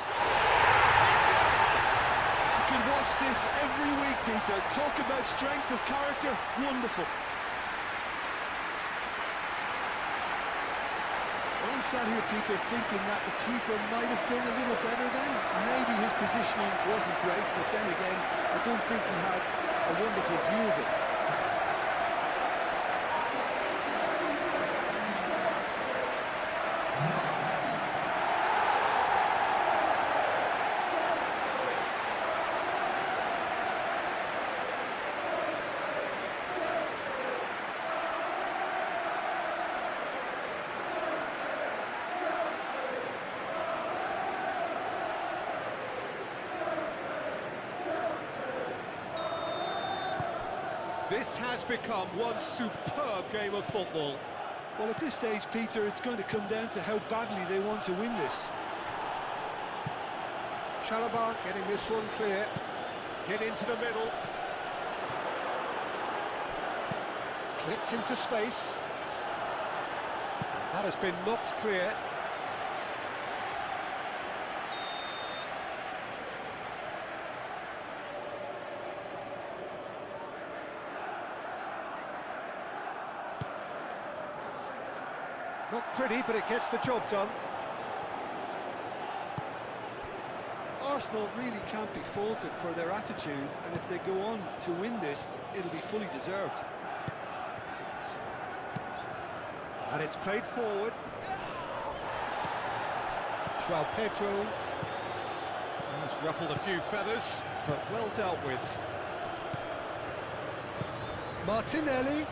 I can watch this every week, Peter. Talk about strength of character, wonderful. Well, I'm sat here, Peter, thinking that the keeper might have done a little better then. Maybe his positioning wasn't great, but then again, I don't think he had a wonderful view of it. This has become one superb game of football. Well, at this stage, Peter, it's going to come down to how badly they want to win this. Chalobah getting this one clear. Hit into the middle. Clipped into space. That has been knocked clear. Not pretty, but it gets the job done. Arsenal really can't be faulted for their attitude, and if they go on to win this, it'll be fully deserved. And it's played forward. João Pedro has ruffled a few feathers, but well dealt with. Martinelli.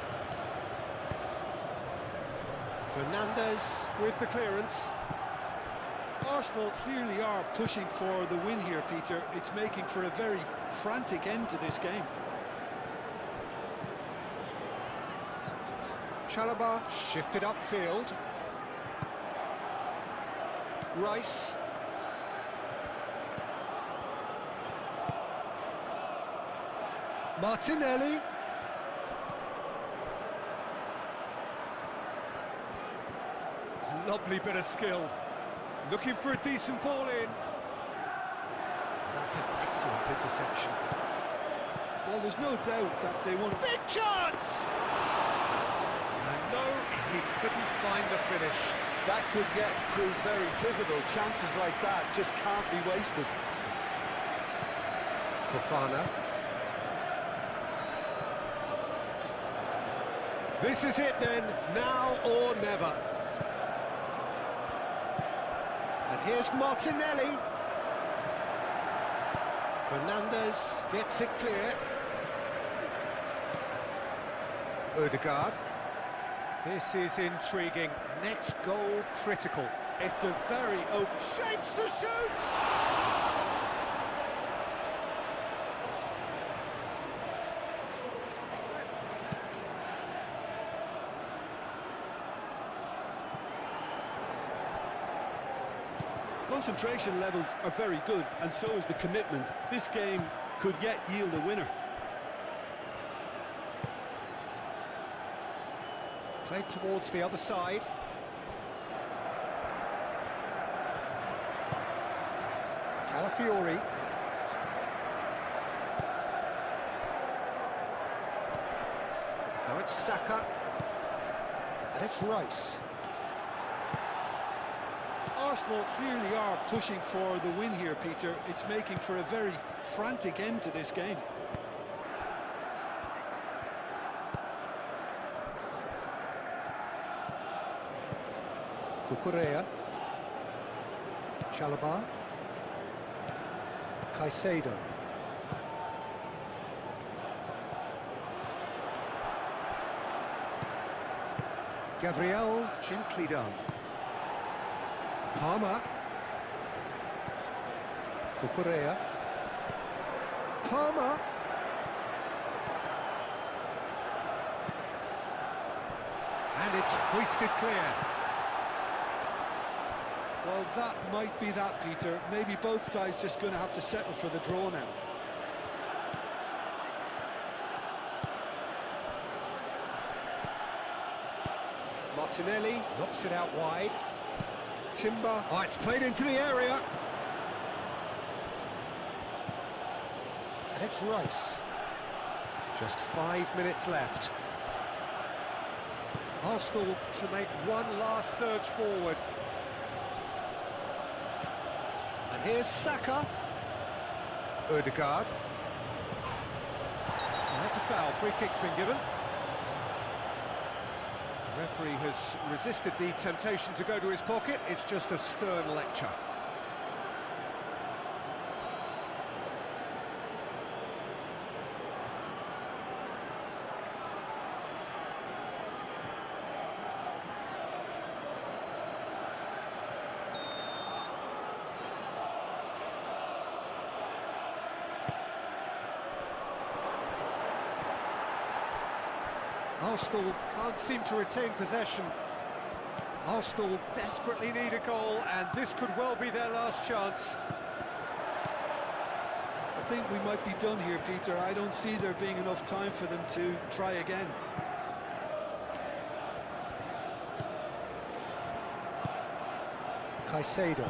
Fernandez with the clearance. Arsenal clearly are pushing for the win here, Peter. It's making for a very frantic end to this game. Chalobah shifted upfield. Rice. Martinelli. Lovely bit of skill. Looking for a decent ball in. That's an excellent interception. Well, there's no doubt that they want... Big chance! And no, he couldn't find the finish. That could prove very pivotal. Chances like that just can't be wasted. Fofana. This is it then, now or never. And here's Martinelli. Fernandez gets it clear. Odegaard. This is intriguing. Next goal critical. It's a very open... Shapes to shoot! Concentration levels are very good, and so is the commitment. This game could yet yield a winner. Played towards the other side. Calafiori. Now it's Saka. And it's Rice. Arsenal clearly are pushing for the win here, Peter. It's making for a very frantic end to this game. Cucurella. Chalobah. Caicedo. Gabriel, gently done. Palmer. Cucurella. Palmer. And it's hoisted clear. Well, that might be that, Peter. Maybe both sides just going to have to settle for the draw now. Martinelli knocks it out wide. Timber. Oh, it's played into the area. And it's Rice. Just 5 minutes left. Arsenal to make one last surge forward. And here's Saka. Ødegaard. And that's a foul. Free kick's been given. The referee has resisted the temptation to go to his pocket. It's just a stern lecture. Arsenal can't seem to retain possession. Arsenal desperately need a goal, and this could well be their last chance. I think we might be done here, Peter. I don't see there being enough time for them to try again. Caicedo.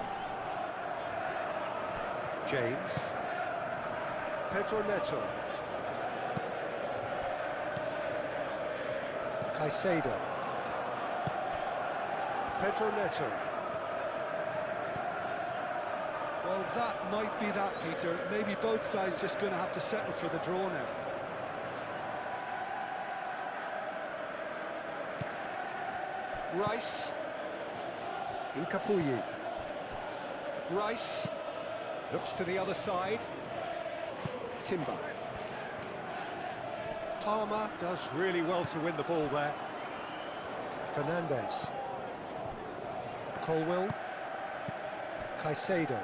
James. Pedro Neto. Caicedo. Pedro Neto. Well, that might be that, Peter. Maybe both sides just going to have to settle for the draw now. Rice. Incapuyi. Rice. Looks to the other side. Timber. Palmer does really well to win the ball there. Fernandes. Colwill. Caicedo.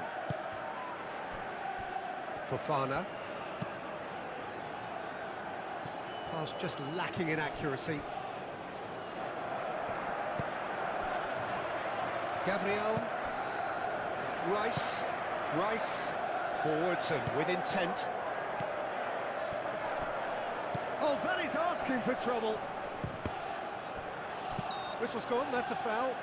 Fofana. Pass just lacking in accuracy. Gabriel. Rice. Rice. Forwards and with intent. Oh, that is asking for trouble. Whistle's gone, that's a foul.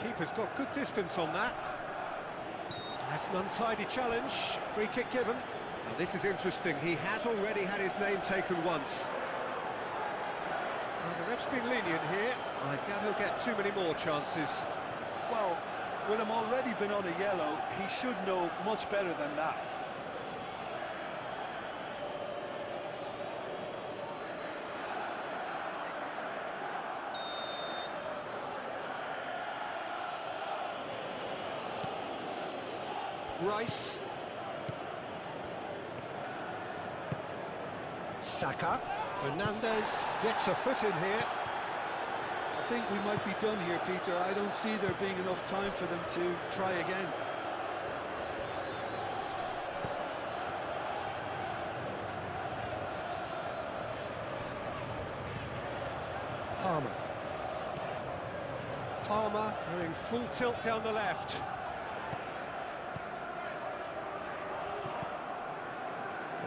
Keeper's got good distance on that. That's an untidy challenge. Free kick given. Now this is interesting. He has already had his name taken once. Now the ref's been lenient here. I doubt he'll get too many more chances. Well, with him already been on a yellow, he should know much better than that. Rice. Saka. Fernandes gets a foot in here. I think we might be done here, Peter. I don't see there being enough time for them to try again. Palmer. Palmer going full tilt down the left.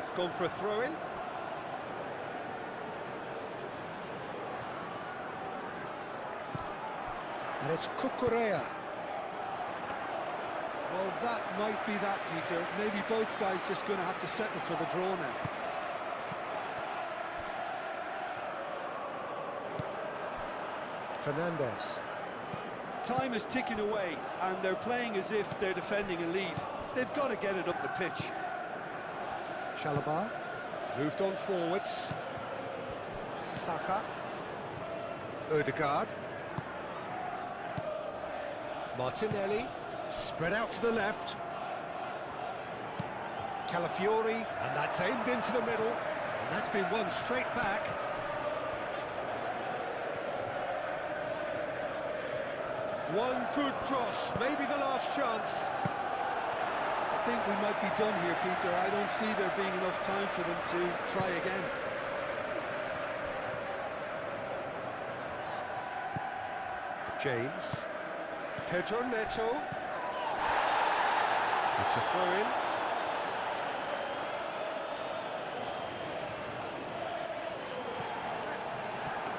It's gone for a throw-in. And it's Cucurella. Well, that might be that, Peter. Maybe both sides just going to have to settle for the draw now. Fernandes. Time is ticking away, and they're playing as if they're defending a lead. They've got to get it up the pitch. Chalobah moved on forwards. Saka. Ødegaard. Martinelli spread out to the left. Calafiori, and that's aimed into the middle, and that's been won straight back. One good cross, maybe the last chance. I think we might be done here, Peter. I don't see there being enough time for them to try again. James. Pedro Neto. It's a throw-in.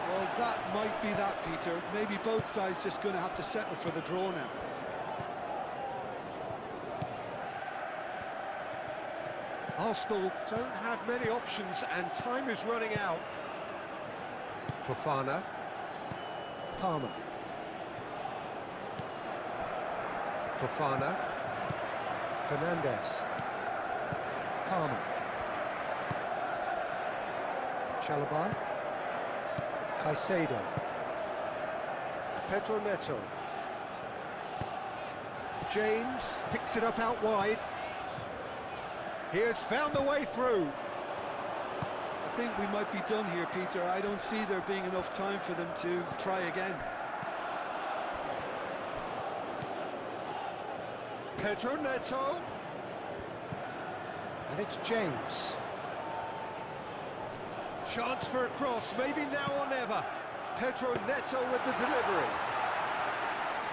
Well, that might be that, Peter. Maybe both sides just going to have to settle for the draw now. Arsenal don't have many options and time is running out. Fofana. Palmer. Fofana. Fernandez. Palmer. Chalobah. Caicedo. Pedro Neto. James picks it up out wide. He has found the way through. I think we might be done here, Peter. I don't see there being enough time for them to try again. Pedro Neto. And it's James. Chance for a cross, maybe now or never. Pedro Neto with the delivery.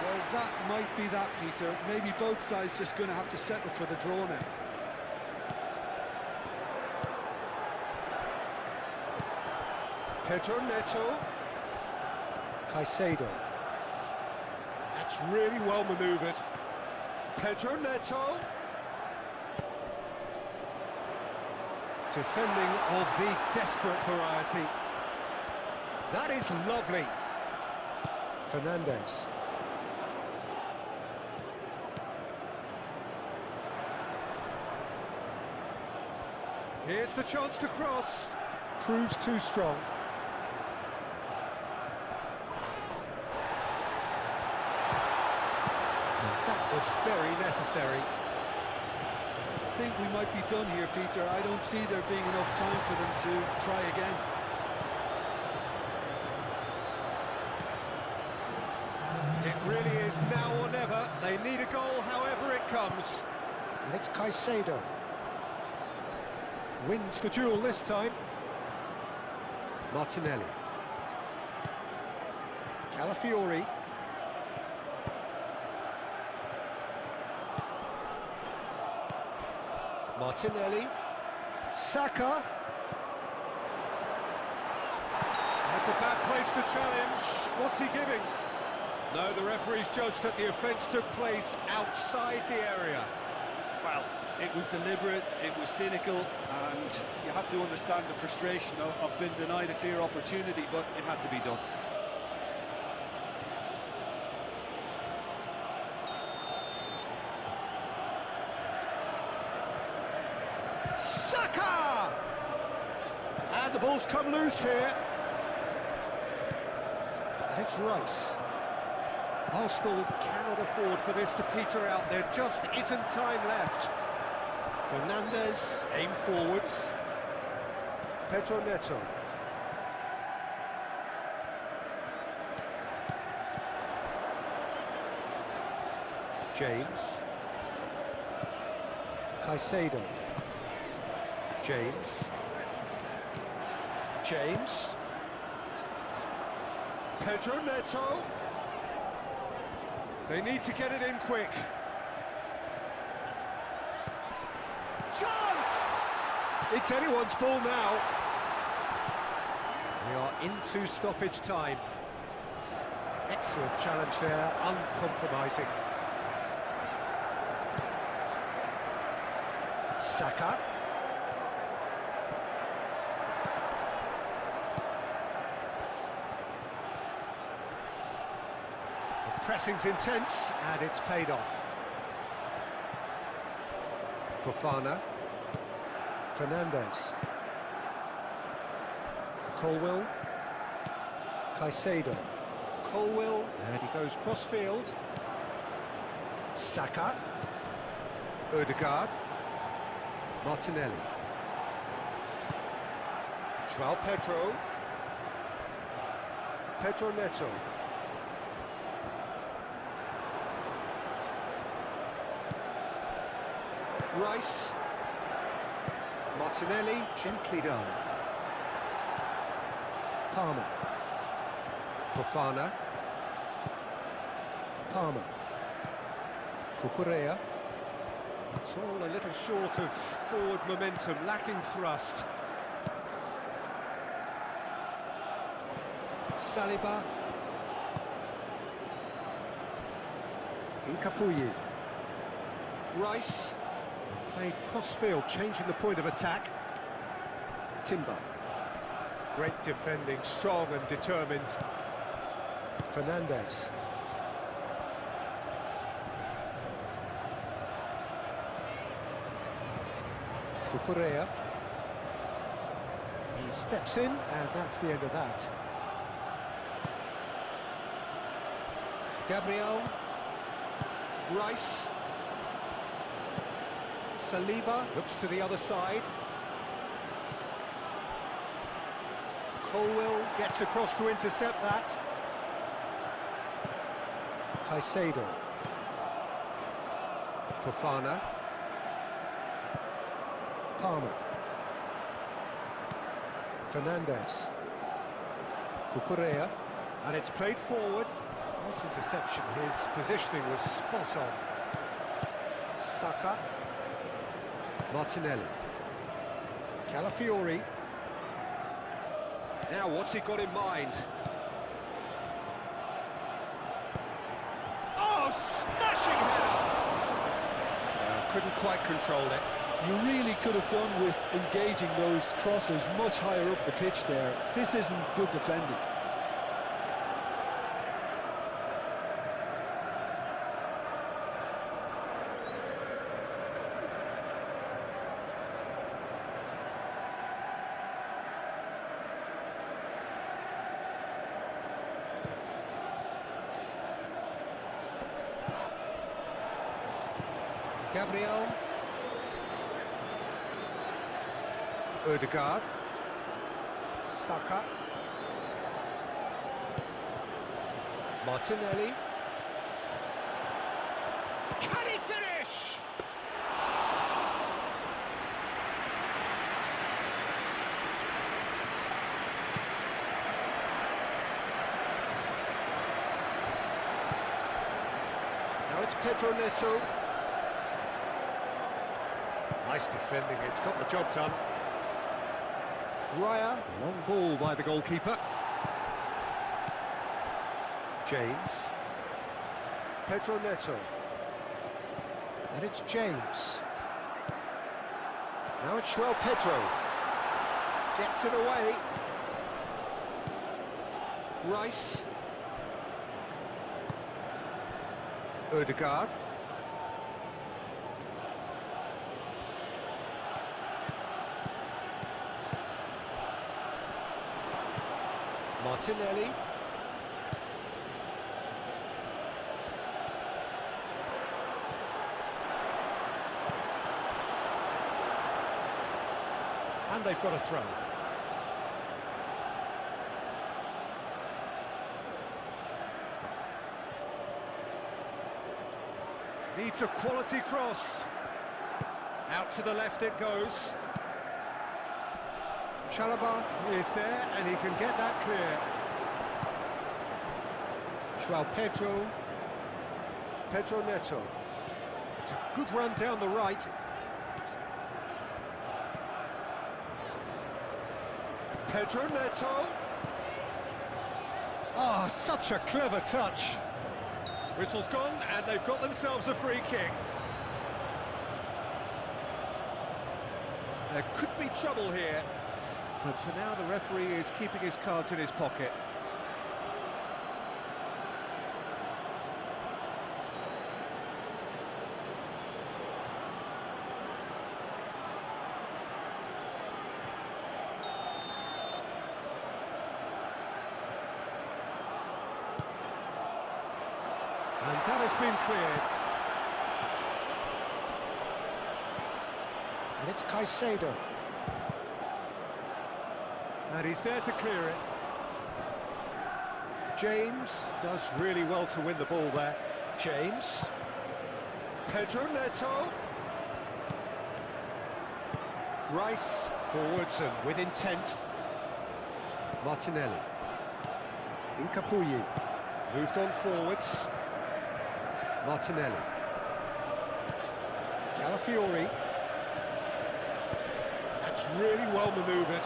Well, that might be that, Peter. Maybe both sides just going to have to settle for the draw now. Pedro Neto. Caicedo. That's really well manoeuvred. Pedro Neto. Defending of the desperate variety. That is lovely. Fernandez. Here's the chance to cross. Proves too strong. That was very necessary. I think we might be done here, Peter. I don't see there being enough time for them to try again. It really is now or never. They need a goal however it comes. And it's Caicedo. Wins the duel this time. Martinelli. Calafiori. Martinelli. Saka. That's a bad place to challenge. What's he giving? No, the referee's judged that the offence took place outside the area. Well, it was deliberate, it was cynical, and you have to understand the frustration of being denied a clear opportunity, but it had to be done. Saka! And the ball's come loose here. And it's Rice. Arsenal cannot afford for this to peter out. There just isn't time left. Fernandez, aim forwards. Pedro Neto. James. Caicedo. James. James. Pedro Neto. They need to get it in quick. Chance! It's anyone's ball now. We are into stoppage time. Excellent challenge there, uncompromising. Saka. The pressing's intense, and it's paid off. Fofana. Fernandez. Colwill. Caicedo. Colwill, and he goes cross-field. Saka. Odegaard. Martinelli. João Pedro. Pedro Neto. Rice. Martinelli, gently done. Palmer. Fofana. Palmer. Cucurella. It's all a little short of forward momentum, lacking thrust. Saliba. Incapuyi. Rice. Played cross-field, changing the point of attack. Timber. Great defending, strong and determined. Fernandez. Cucurella. He steps in, and that's the end of that. Gabriel. Rice. Saliba looks to the other side. Colwell gets across to intercept that. Caicedo. Fofana. Palmer. Fernandez. Cucurella. And it's played forward. Nice interception. His positioning was spot on. Saka. Martinelli. Calafiori. Now, what's he got in mind? Oh, smashing header! Couldn't quite control it. You really could have done with engaging those crosses much higher up the pitch there. This isn't good defending. Gabriel. Ødegaard. Saka. Martinelli. Can he finish? Now it's Pedro Neto. Nice defending, it's got the job done. Raya, long ball by the goalkeeper. James. Pedro Neto. And it's James. Now it's João Pedro. Gets it away. Rice. Ødegaard. Martinelli. And they've got a throw. Needs a quality cross. Out to the left it goes. Chalobah is there and he can get that clear. João Pedro. Pedro Neto. It's a good run down the right. Pedro Neto. Ah, such a clever touch. Whistle's gone and they've got themselves a free kick. There could be trouble here. But for now, the referee is keeping his cards in his pocket. And that has been cleared. And it's Caicedo. And he's there to clear it. James does really well to win the ball there. James. Pedro Neto. Rice forwards and with intent. Martinelli. Incapuyi. Moved on forwards. Martinelli. Calafiori. That's really well manoeuvred.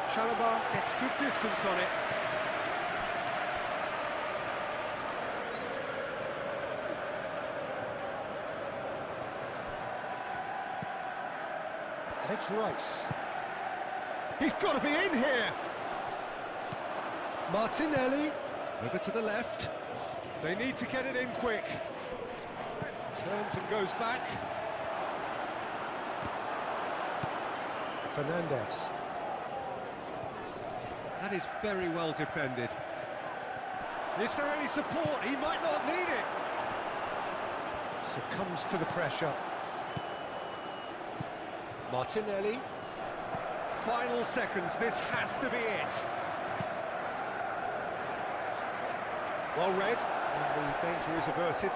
Chalobah gets good distance on it. And it's Rice. He's got to be in here! Martinelli, over to the left. They need to get it in quick. Turns and goes back. Fernandez. That is very well defended. Is there any support? He might not need it. Succumbs to the pressure. Martinelli. Final seconds, this has to be it. Well read, and the danger is averted.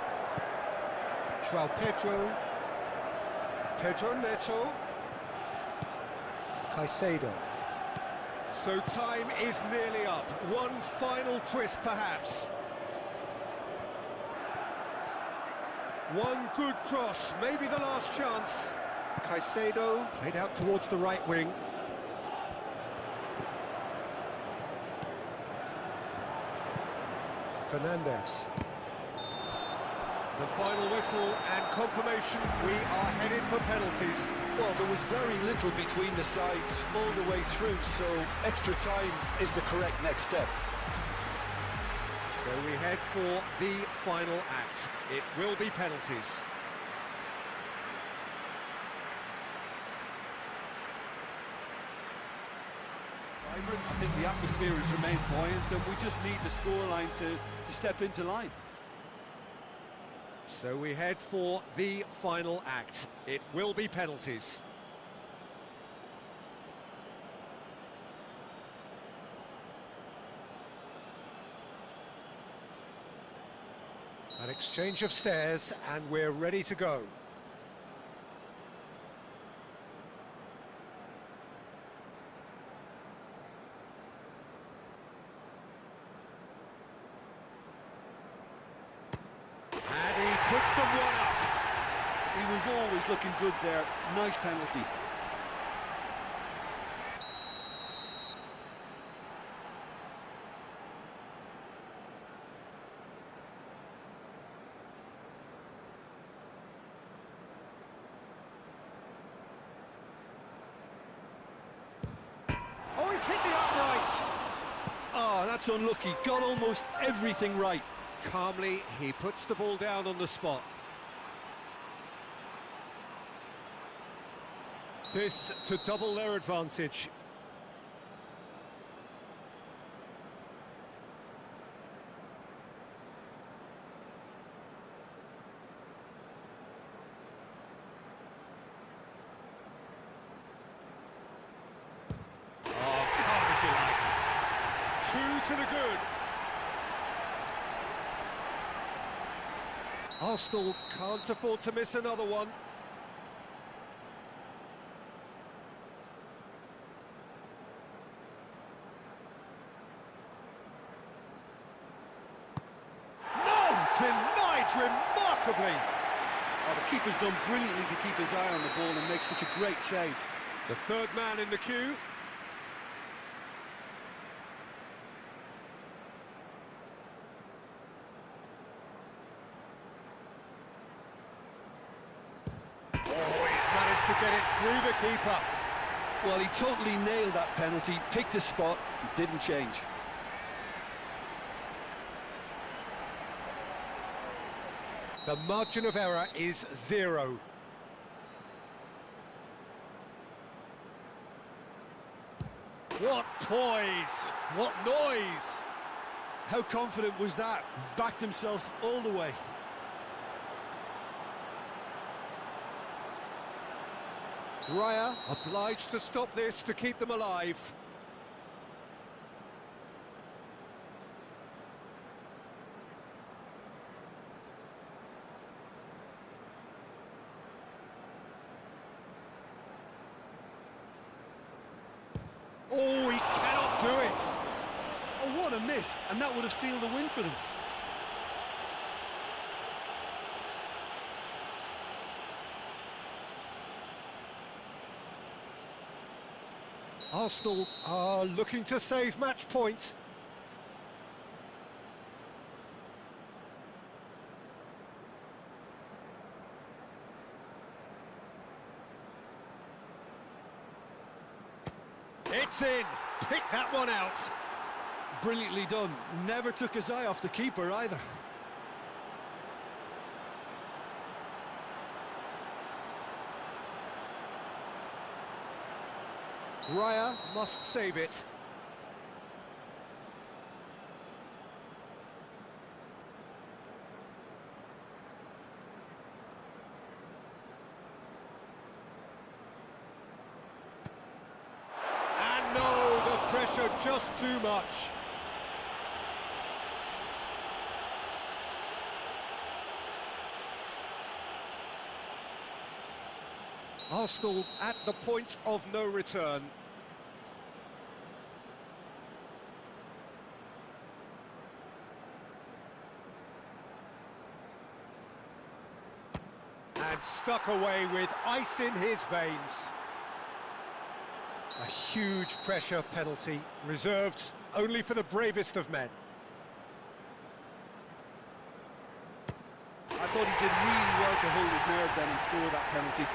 João Pedro. Pedro Neto. Caicedo. So time is nearly up. One final twist, perhaps. One good cross, maybe the last chance. Caicedo played out towards the right wing. Fernandez. The final whistle and confirmation, we are headed for penalties. Well, there was very little between the sides all the way through, so extra time is the correct next step. So we head for the final act. It will be penalties. I think the atmosphere has remained buoyant, and we just need the scoreline to step into line. So we head for the final act. It will be penalties. An exchange of stares, and we're ready to go. Puts them one up. He was always looking good there. Nice penalty. Oh, he's hit the upright. Oh, that's unlucky. Got almost everything right. Calmly, he puts the ball down on the spot. This to double their advantage. Oh, calm as you like. 2 to the good. Arsenal can't afford to miss another one. No! Denied remarkably! Oh, the keeper's done brilliantly to keep his eye on the ball and make such a great save. The third man in the queue. To get it through the keeper. Well, he totally nailed that penalty, picked his spot, and didn't change. The margin of error is 0. What poise! What noise! How confident was that? Backed himself all the way. Raya obliged to stop this to keep them alive. Oh, he cannot do it. Oh, what a miss, and that would have sealed the win for them. Arsenal are looking to save match point. It's in. Pick that one out. Brilliantly done. Never took his eye off the keeper either. Raya must save it. And no, the pressure just too much. Arsenal at the point of no return. And stuck away with ice in his veins. A huge pressure penalty, reserved only for the bravest of men. I thought he did really well to hold his nerve then and score that penalty.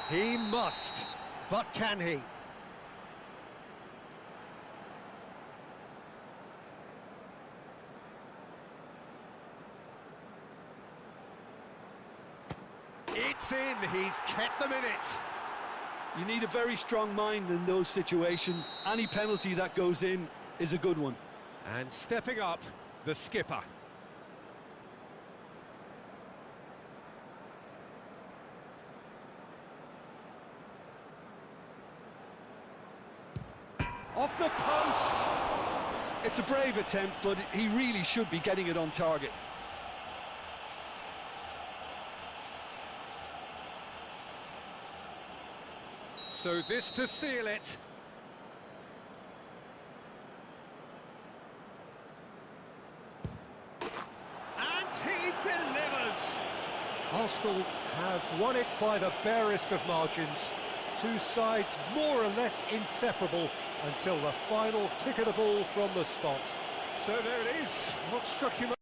He must, but can he? It's in, he's kept them in it. You need a very strong mind in those situations. Any penalty that goes in is a good one. And stepping up, the skipper. Off the post! It's a brave attempt, but he really should be getting it on target. So this to seal it. And he delivers! Arsenal have won it by the barest of margins. Two sides more or less inseparable until the final kick of the ball from the spot. So there it is. What struck you most?